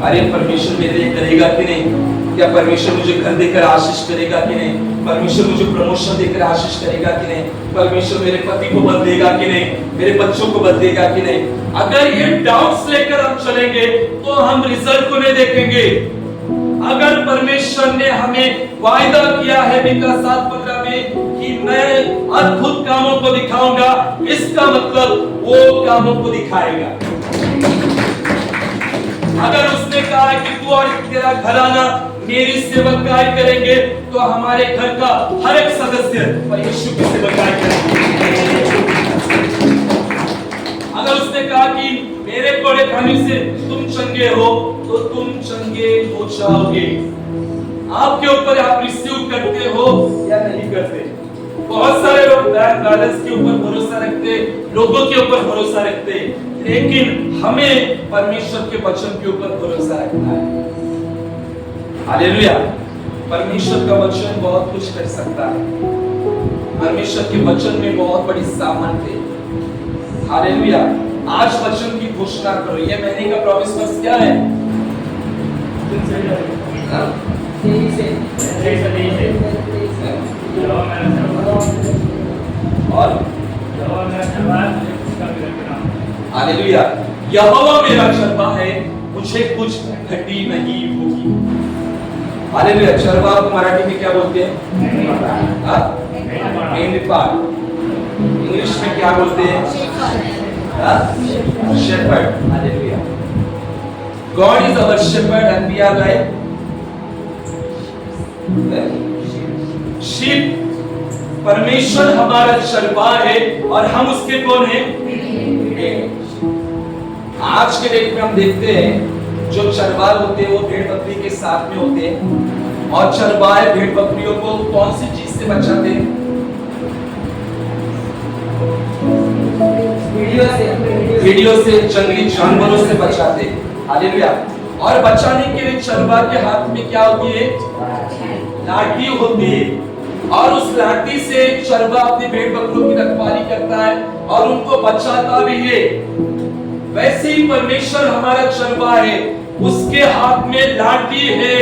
C: अरे परमेश्वर मेरे लिए करेगा कि नहीं, क्या परमेश्वर मुझे घर देकर आशीष करेगा कि नहीं, परमेश्वर मुझे प्रमोशन देकर आशीष करेगा कि नहीं, परमेश्वर मेरे पति को बदलेगा कि नहीं, मेरे बच्चों को बदलेगा कि नहीं। अगर ये डाउट्स लेकर हम चलेंगे तो हम रिजल्ट को नहीं देखेंगे। अगर परमेश्वर ने हमें वायदा किया है मीका 7:15 में कि मैं अद्भुत कामों को दिखाऊंगा, इसका मतलब वो कामों को दिखाएगा। अगर उसने कहा कि तू और तेरा घराना मेरी सेवकाई करेंगे, तो हमारे घर का हर एक सदस्य यीशु की सेवकाई करेंगे। अगर उसने कहा कि मेरे कोड़े खाने से तुम चंगे हो, तो तुम चंगे हो जाओगे। आपके ऊपर आप रिसीव करते हो या नहीं करते? बहुत सारे लोग बैंक बैलेंस के ऊपर भरोसा रखते, लोगों के ऊपर भरोसा रखते, लेकिन हमें परमेश्वर के वचन के ऊपर भरोसा रखना है। हालेलुया। परमेश्वर का वचन बहुत कुछ कर सकता है। परमेश्वर के वचन में बहुत बड़ी सामर्थ्य है। हालेलुया। आज वचन की घोषणा करो। ये महीने का प्रॉमिस वर्स क्या है? और हालेलुया। यहोवा मेरा चरवाहा है, मुझे कुछ घटी नहीं होगी। हालेलुया। चरवाहा को मराठी में क्या बोलते हैं? मेंढपाल। इंग्लिश में क्या बोलते हैं? Shepherd. Hallelujah. God is our shepherd and we are like sheep. परमेश्वर हमारा चरवाहा है और हम उसके कौन हैं? आज के डेट में हम देखते हैं जो चरवाहा होते हैं वो भेड़ बकरी के साथ में होते हैं, और चरवाहे भेड़ बकरियों को कौन सी चीज से बचाते हैं? वीडियो से, जंगली जानवरों से बचाते हैं। हालेलुया। और बचाने के लिए चरवाहा के हाथ में क्या होती है? लाठी होती है, और उस लाठी से चरवाहा अपने भेड़ बकरियों की रखवाली करता है और उनको बचाता भी है। वैसे ही परमेश्वर हमारा चरवाहा है, उसके हाथ में लाठी है,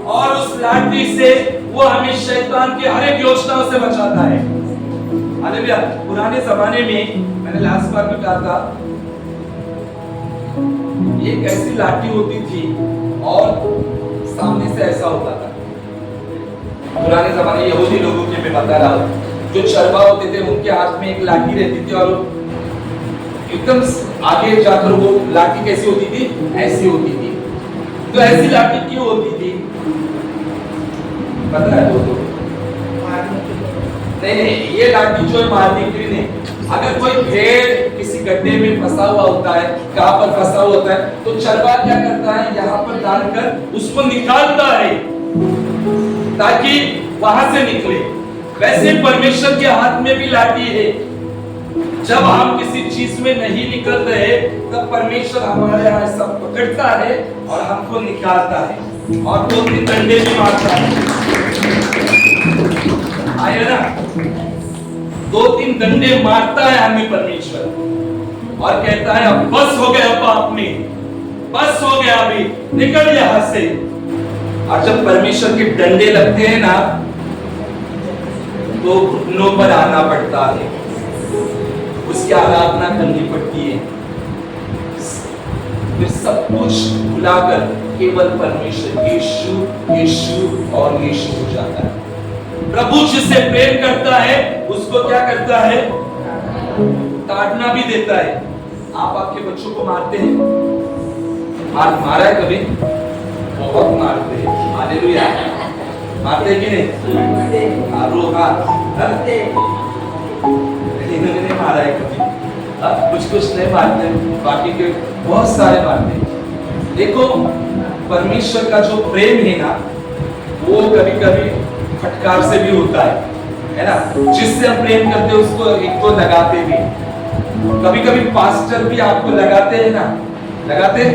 C: और उस लाठी से वो हमें शैतान के हर एक योजनाओं से बचाता है। हालेलुया। पुराने जमाने में मैंने लास्ट बार भी कहा था, एक ऐसी लाठी होती थी और सामने से ऐसा होता था। पुराने जमाने यहूदी लोगों के मैं बता रहा हूँ, जो चरवाहा होते थे उनके हाथ में एक लाठी रहती थी, और एकदम आगे जाकर वो लाठी कैसी होती थी? ऐसी होती थी। तो ऐसी लाठी क्यों होती थी पता है? तो नहीं, ये लाठी जो है मारने के लिए नहीं। अगर कोई भेड़ किसी गड्ढे में फंसा हुआ होता है, कहां पर फंसा हुआ होता है, तो चरवाहा क्या करता है? यहाँ पर डालकर उसको निकालता है ताकि वहां से निकले। वैसे परमेश्वर के हाथ में भी लाठी है। जब हम किसी चीज में नहीं निकल रहे, तब परमेश्वर हमारे यहाँ सब पकड़ता है और हमको निकालता है, और 2-3 डंडे भी मारता है। आया ना? 2-3 डंडे मारता है हमें परमेश्वर, और कहता है अब बस हो गया पाप में, बस हो गया, अभी निकल यहां से। और जब परमेश्वर के डंडे लगते हैं ना, तो घुटनों पर आना पड़ता है, उसकी आराधना करनी पड़ती है, फिर सब कुछ भुलाकर केवल परमेश्वर यीशु यीशु और यीशु हो जाता है। प्रभु जिससे प्रेम करता है उसको क्या करता है? ताड़ना भी देता है। आप आपके बच्चों को मारते हैं? मारा है कभी? बहुत मारते हैं। हालेलुया। मारते हैं कि नहीं? इन्होंने नहीं मारा है कभी? कुछ नहीं मारते, बाकी के बहुत सारे मारते हैं। देखो, परमेश्वर का जो प्रेम है ना, वो कभी कभी फटकार से भी होता है ना? जिससे हम प्रेम करते हैं उसको एक तो लगाते भी, कभी कभी पास्टर भी आपको लगाते हैं ना? लगाते हैं?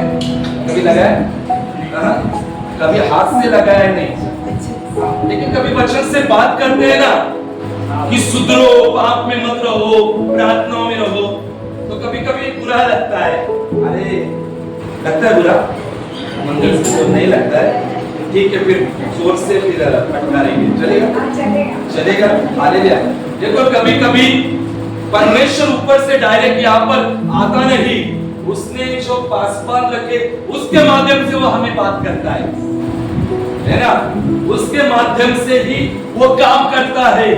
C: कभी लगाए? कभी हाथ से लगाया नहीं, लेकिन कभी वचन से बात करते हैं ना कि सुधरो, पाप में मत रहो, प्रार्थनाओं में रहो, तो कभी कभी बुरा लगता है। अरे लगता है बुरा? मंदिर से तो नहीं लगता है, ठीक है, फिर जोर से फिर फटकारेंगे, चलेगा? चलेगा। हालेलुया। देखो, कभी कभी परमेश्वर ऊपर से डायरेक्ट यहाँ पर आता नहीं, उसने जो पासवान रखे उसके माध्यम से वो हमें बात करता है ना? उसके माध्यम से ही वो काम करता है।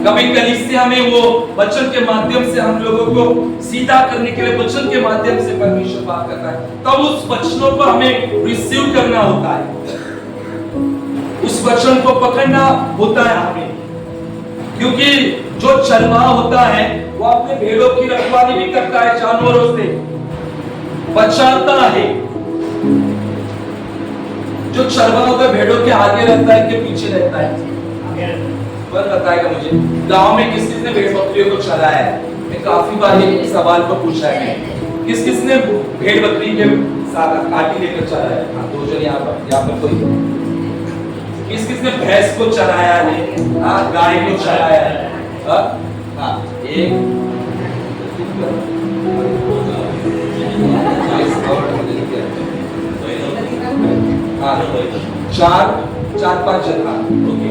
C: कभी कलीसिया में वो वचन के माध्यम से हम लोगों को सीधा करने के लिए वचन के माध्यम से परमेश्वर बात करता है, तब उस वचनों को हमें रिसीव करना होता है, उस वचन को पकड़ना होता है हमें, क्योंकि जो चरवाहा होता है वो अपने भेड़ों की रखवाली भी करता है, जानवरों से बचाता है। जो चरवाहा होता है भेड़ों के आगे रहता है कि पीछे रहता है? कौन बताएगा मुझे? गांव में किसी ने भेड़ बकरियों को चराया है? मैं काफी बार ये सवाल को पूछा है किस किसने भेड़ बकरी के साथ काटी लेकर चला है? हाँ, दो जन यहाँ पर कोई किस किसने भैंस को चराया है? हाँ, गाय को चराया है। हाँ, एक चार पांच जन। ओके,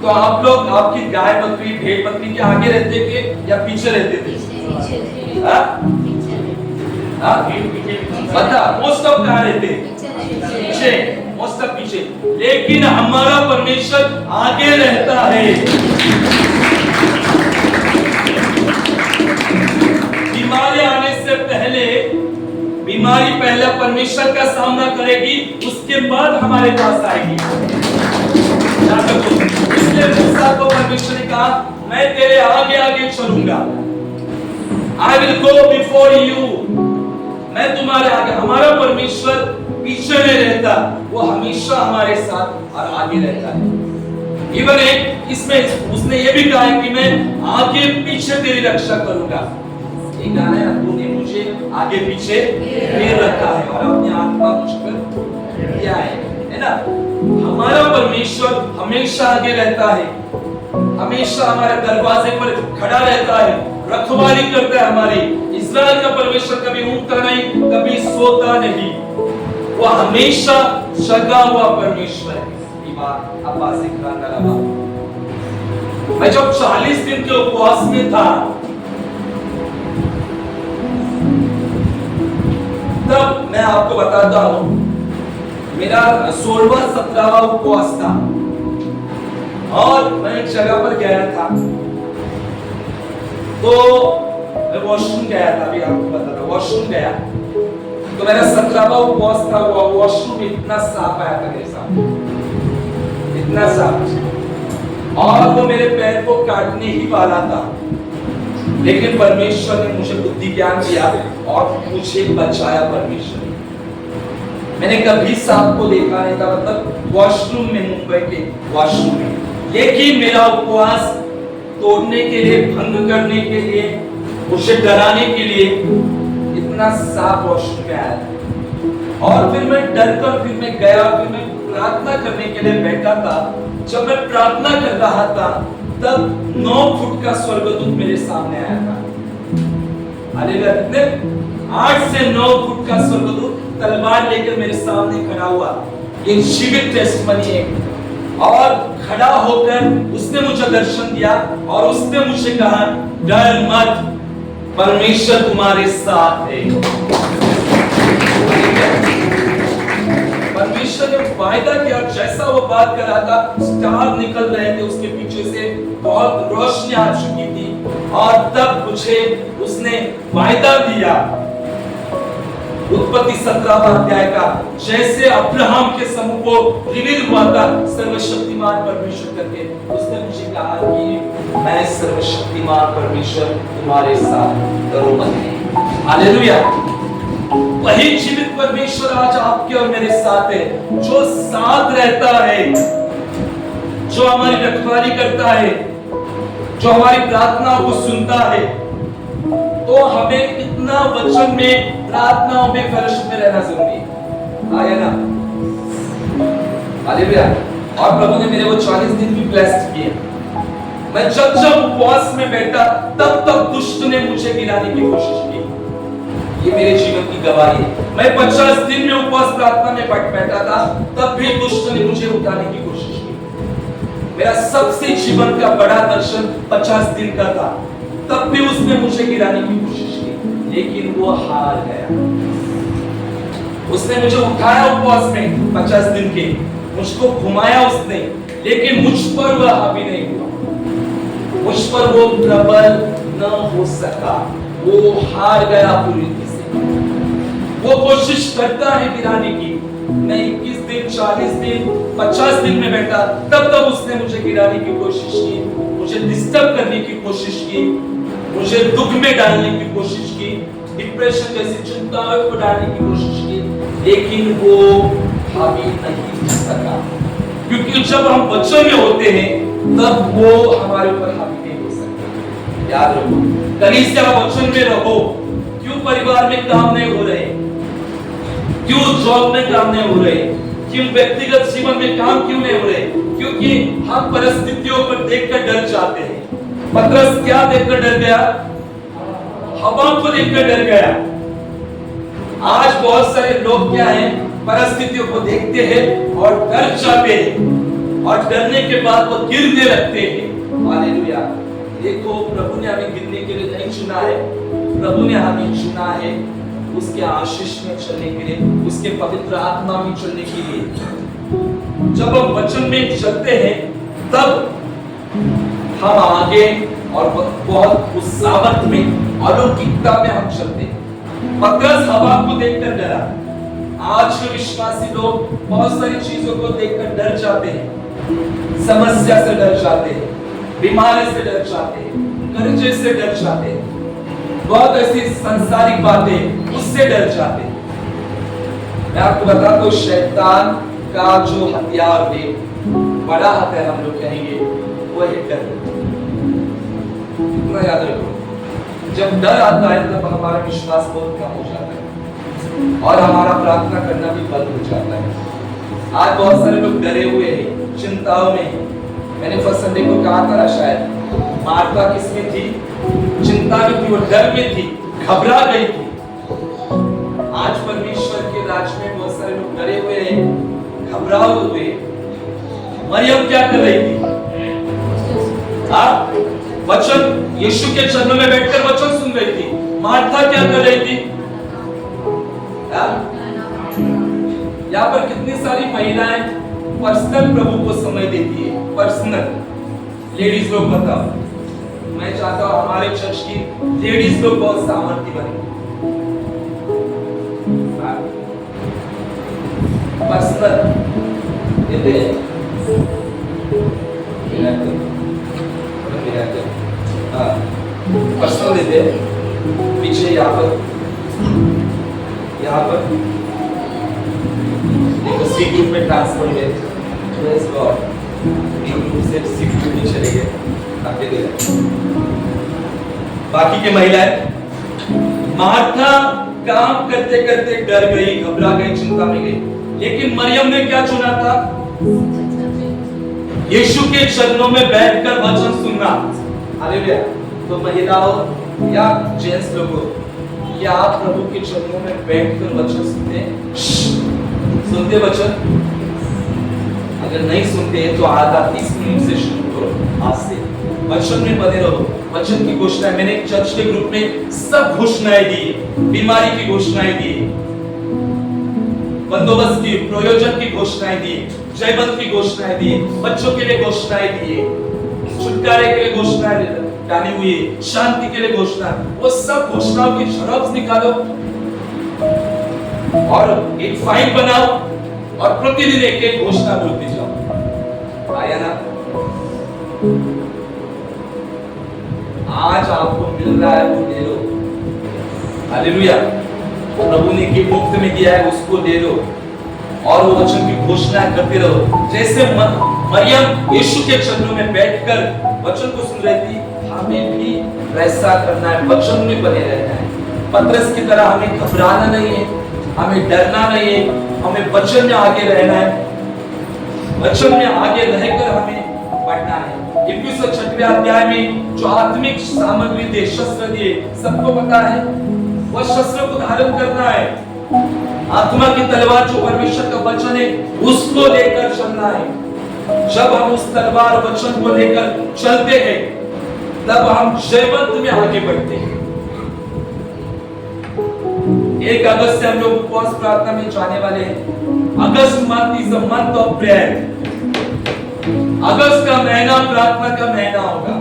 C: तो आप लोग आपकी गाय बकरी भेड़ बकरी के आगे रहते थे या पीछे रहते थे? बता, मोस्ट ऑफ कहाँ रहते? पीछे, मोस्ट ऑफ पीछे। लेकिन हमारा परमेश्वर आगे रहता है। बीमारी आने से पहले बीमारी पहले परमेश्वर का सामना करेगी, उसके बाद हमारे पास आएगी। इसलिए मूसा को परमेश्वर ने कहा, मैं तेरे आगे आगे चलूंगा। I will go before you। मैं तुम्हारे आगे। हमारा परमेश्वर पीछे नहीं रहता, वो हमेशा हमारे साथ और आगे रहता है। इवन एक इसमें उसने ये भी कहा है कि मैं आगे पीछे तेरी रक्षा करूंगा। ये गाना है, तूने मुझे आगे पीछे फेर रखा है और अपनी आत्मा मुझ पर दिया है ना। हमारा परमेश्वर हमेशा आगे रहता है, हमेशा हमारे दरवाजे पर खड़ा रहता है, रखवाली करता है हमारी। इस्राएल का परमेश्वर कभी ऊँगता नहीं, कभी सोता नहीं, वो हमेशा जगा हुआ परमेश्वर है। मैं जब 40 दिन के उपवास में था, तब मैं आपको बताता हूं, मेरा 16वां 17वां उपवास था और मैं एक जगह पर गया था, तो मैं वॉशरूम गया था। अभी आपको बताता, वॉशरूम गया तो मेरा 17वां उपवास था। वो वॉशरूम इतना साफ आया था मेरे सामने, इतना साफ, और वो मेरे पैर को काटने ही वाला था, लेकिन परमेश्वर ने मुझे बुद्धि ज्ञान दिया और मुझे बचाया परमेश्वर ने। मैंने कभी सांप को देखा नहीं था, मतलब वॉशरूम में, मुंबई के वॉशरूम में, लेकिन मेरा उपवास तोड़ने के लिए, भंग करने के लिए, मुझे डराने के लिए इतना सांप वॉशरूम में आया। और फिर मैं डर कर फिर मैं गया, फिर मैं प्रार्थना करने के लिए बैठा था। जब मैं प्रार्थना कर रहा था, तब 9 फुट का स्वर्गदूत मेरे सामने आया था। हालेलुया। कितने? 8 से 9 फुट का स्वर्गदूत तलवार लेकर मेरे सामने खड़ा हुआ। ये जीवित टेस्टमनी है। और खड़ा होकर उसने मुझे दर्शन दिया और उसने मुझे कहा, डर मत, परमेश्वर तुम्हारे साथ है। परमेश्वर ने वायदा किया, जैसा वो बात कर रहा था, स्टार निकल रहे थे उसके पीछे से, बहुत रोशनी आ चुकी थी, और तब मुझे उसने वायदा दिया। उत्पत्ति 17वां अध्याय का, जैसे अब्राहम के समूह को रिवील हुआ था सर्वशक्तिमान परमेश्वर करके, उसने मुझे कहा कि मैं सर्वशक्तिमान परमेश्वर तुम्हारे साथ, डरो मत। हालेलुया। वही जीवित परमेश्वर आज आपके और मेरे साथ है, जो साथ रहता है, जो हमारी रखवाली करता है, जो हमारी प्रार्थनाओं को सुनता है। तो हमें इतना वचन में, प्रार्थनाओं में, फेलोशिप में रहना जरूरी है। आया ना? हालेलुया। और प्रभु ने मेरे वो 40 दिन भी ब्लेस्ड किए। मैं जब जब उपवास में बैठा, तब तब दुष्ट ने मुझे गिराने की कोशिश की। ये मेरे जीवन की गवाही है। मैं 50 दिन में उपवास प्रार्थना में बैठा था, तब भी दुष्ट ने मुझे उठाने की कोशिश की। मेरा सबसे जीवन का बड़ा दर्शन 50 दिन का था, तब भी उसने मुझे गिराने की कोशिश की, लेकिन वो हार गया। उसने मुझे उठाया उपवास में 50 दिन के, मुझको घुमाया उसने, लेकिन मुझ पर वह हावी नहीं हुआ, मुझ पर वो प्रबल न हो सका। वो हार गया पूरी तरह से। वो कोशिश करता है गिराने की। मैं 21 दिन, 40 दिन, 50 दिन में बैठा, तब तक उसने मुझे गिराने की कोशिश की, मुझे डिस्टर्ब करने की कोशिश की, मुझे दुख में डालने की कोशिश की, डिप्रेशन जैसी चिंताओं को डालने की कोशिश की, लेकिन वो हावी नहीं हो सका। क्योंकि जब हम वचन में होते हैं, तब वो हमारे ऊपर हावी नहीं हो सकता। याद रखो, कलीसिया वचन में रहो। क्यों परिवार में काम नहीं हो रहे, क्यों जॉब में काम नहीं हो रहे, क्यों व्यक्तिगत जीवन में काम क्यों नहीं हो रहे? क्योंकि हम परिस्थितियों को देखकर डर जाते हैं। पतरस क्या देखकर डर गया? हवा को देखकर डर गया। आज बहुत सारे लोग क्या हैं, परिस्थितियों को देखते हैं और डर जाते हैं, और डरने के बाद वो गिरने लगते हैं। हालेलुया। देखो, प्रभु ने हमें गिरने के लिए नहीं चुना है, प्रभु ने हमें चुना है उसके आशीष में चलने के लिए, उसके पवित्र आत्मा में चलने के लिए। जब हम वचन में चलते हैं तब हम आगे और बहुत उस सामर्थ में, अलौकिकता में हम चलते हैं। पतरस हवा को देखकर डरा। आज के विश्वासी लोग बहुत सारी चीजों को देखकर डर जाते हैं, समस्या से डर जाते हैं, बीमारी से डर जाते हैं, कर्जे से डर जाते हैं, बहुत ऐसी सांसारिक बातें, उससे डर जाते हैं। मैं आपको बता दूं, शैतान का जो हथियार है, बड़ा हथियार हम लोग कहेंगे, वो है डर। इतना याद रखो, जब डर आता है तब हमारा विश्वास बहुत कम हो जाता है और हमारा प्रार्थना करना भी बंद हो जाता है। आज बहुत सारे लोग डरे हुए हैं, चिंताओं में। मैंने फर्स्ट संडे को कहा था शायद, मार्था किसमें थी? चिंता में थी, वो डर में थी, घबरा गई थी। आज परमेश्वर के राज्य में बहुत सारे लोग डरे हुए हैं, घबराए हुए। मरियम क्या कर रही थी? वचन, यीशु के चरणों में बैठकर वचन सुन रही थी। मार्था क्या कर रही थी? यहाँ पर कितनी सारी महिलाएं पर्सनल प्रभु को समय देती है, पर्सनल। लेडीज लोग बताओ, मैं चाहता हूं हमारे चर्च की लेडीज लोग बहुत सामर्थ्य बने। पर्सनल देते हैं, पर्सनल देते हैं। पीछे यहाँ पर देखो, सी ग्रुप में ट्रांसफर हुए, प्रेज गॉड। से सी ग्रुप में चले गए, आगे दे। बाकी के महिलाएं, मार्था काम करते करते डर गई, घबरा गई, चिंता में गई, लेकिन मरियम ने क्या चुना था? यीशु के चरणों में बैठकर वचन सुनना। हालेलुया। तो महिलाओं या जेंट्स लोगों, क्या आप प्रभु के चरणों में बैठकर वचन सुनते हैं? सुनते वचन? अगर नहीं सुनते तो आधा 30 मिनट से शुरू करो, आज से वचन में बने रहो। वचन की घोषणा, मैंने एक चर्च के ग्रुप में सब घोषणाएं दी, बीमारी की घोषणाएं दी, बंदोबस्त की, प्रयोजन की घोषणाएं दी, जयवंत की घोषणाएं दी, बच्चों के लिए घोषणाएं दी, छुटकारे के लिए घोषणाएं डाली हुई, शांति के लिए घोषणा। वो सब घोषणाओं की झड़प निकालो और एक फाइल बनाओ और प्रतिदिन एक एक घोषणा बोलते जाओ। आया ना? आज आपको मिल रहा है, वो ले लो। हालेलुया। प्रभु ने कि मुफ्त में दिया है, उसको ले लो और वो वचन की घोषणा करते रहो। जैसे मरियम यीशु के चरणों में बैठकर वचन को सुन रही थी, हमें भी वैसा करना है, वचन में बने रहना है। पतरस की तरह हमें घबराना नहीं है, हमें डरना नहीं है, हमें वचन में आगे रहना है, वचन में आगे रहकर हमें बढ़ना है। 21 अध्याय में जो आत्मिक सामग्री दे, शस्त्र दिए, सबको पता है, वह शस्त्र को धारण करना है। आत्मा की तलवार जो परमेश्वर का वचन है, उसको लेकर चलना है। जब हम उस तलवार वचन को लेकर चलते हैं, तब हम जयवंत में आगे बढ़ते हैं। 1 अगस्त से हम लोग उपवास प्रार्थना में जाने वाले हैं। August month is a month of prayer. अगस्त का महीना प्रार्थना का महीना होगा,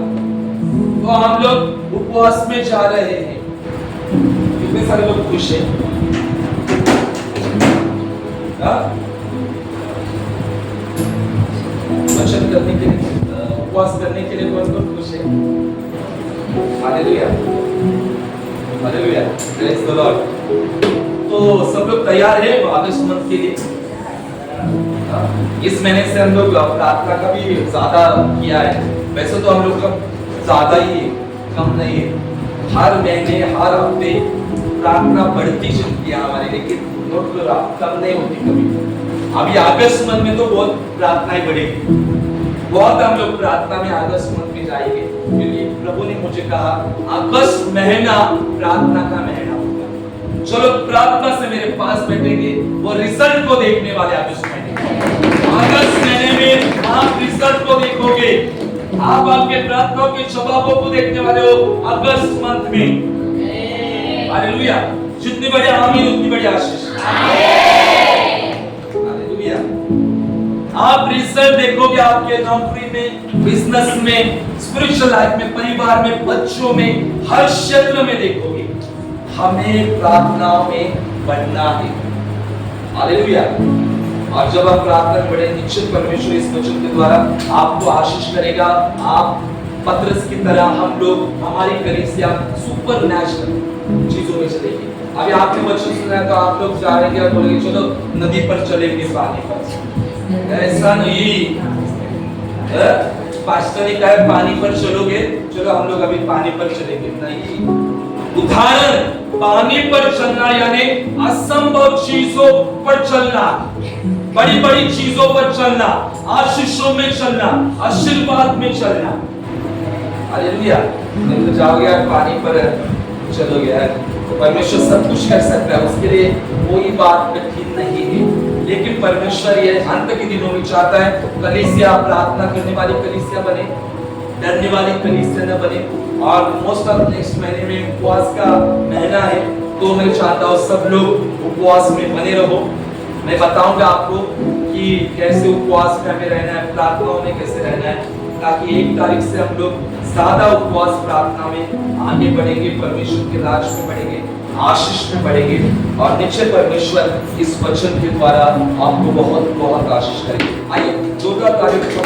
C: तो हम लोग उपवास में जा रहे हैं। कितने सारे लोग खुश हैं? वचन करने के लिए, उपवास करने के लिए कौन कौन खुश है? Hallelujah, hallelujah, praise the Lord. तो सब लोग तैयार हैं अगस्त मंथ के लिए? इस महीने से हम लोग प्रार्थना का भी ज्यादा किया है। वैसे तो हम लोग का ज्यादा ही कम नहीं है। हर महीने हर हफ्ते प्रार्थना बढ़ती चलती है हमारी, लेकिन नोट करो आप, कम नहीं होती कभी। अभी अगस्त मंथ में तो बहुत प्रार्थनाएं बढ़ेगी, बहुत हम लोग प्रार्थना में अगस्त मंथ में जाएंगे, क्योंकि प्रभु ने मुझे कहा अगस्त महीना प्रार्थना का महीना होगा। चलो प्रार्थना से मेरे पास बैठेंगे, वो रिजल्ट को देखने वाले अगस्त महीने में आप रिजल्ट को देखोगे, आप आपके प्रार्थनाओं के जवाबों को देखने वाले हो अगस्त मंथ में। हालेलुया, जितनी बड़ी आमीन उतनी बड़ी आशीष। हालेलुया, आप रिजल्ट देखोगे आपके नौकरी में, बिजनेस में, स्पिरिचुअल लाइफ में, परिवार में, बच्चों में, हर क्षेत्र में देखोगे। हमें प्रार्थनाओं में बढ़ना है। हालेलुया, और जब आप प्रार्थना में बढ़े, निश्चित परमेश्वर इस वचन के द्वारा आपको आशीष करेगा। आप पतरस की तरह हम लोग, हमारी कलीसिया सुपर नेचुरल चीजों में चलेगी। अभी आपने वचन सुना है तो आप लोग जा रहे हैं, बोलेंगे चलो नदी पर चलेंगे, पानी पर। ऐसा नहीं, पास्टर ने कहा पानी पर चलोगे, चलो हम लोग अभी पानी पर चलेंगे, नहीं। उदाहरण, पानी पर चलना यानी असंभव चीजों पर चलना, बड़ी बड़ी चीजों पर चलना, आशीषों में चलना, आशीर्वाद में चलना। हालेलुया, नहीं तो जाओगे यार पानी पर चलोगे यार, तो परमेश्वर सब कुछ कर सकता है, उसके लिए कोई बात कठिन नहीं है। लेकिन परमेश्वर ये अंत के दिनों में चाहता है कलीसिया प्रार्थना करने वाली कलीसिया बने, डरने वाली कलीसिया न बने। और मोस्ट ऑफ नेक्स्ट महीने में उपवास का महीना है, तो मैं चाहता हूँ सब लोग उपवास में बने रहो। मैं बताऊंगा आपको कि कैसे उपवास में हमें रहना है, प्रार्थनाओं में कैसे रहना है, ताकि 1 तारीख से हम लोग ज्यादा उपवास प्रार्थना में आगे बढ़ेंगे, परमेश्वर के राज में बढ़ेंगे, आशीष में बढ़ेंगे, और निश्चय परमेश्वर इस वचन के द्वारा आपको बहुत बहुत आशीष करेंगे। आइए 14 तारीख को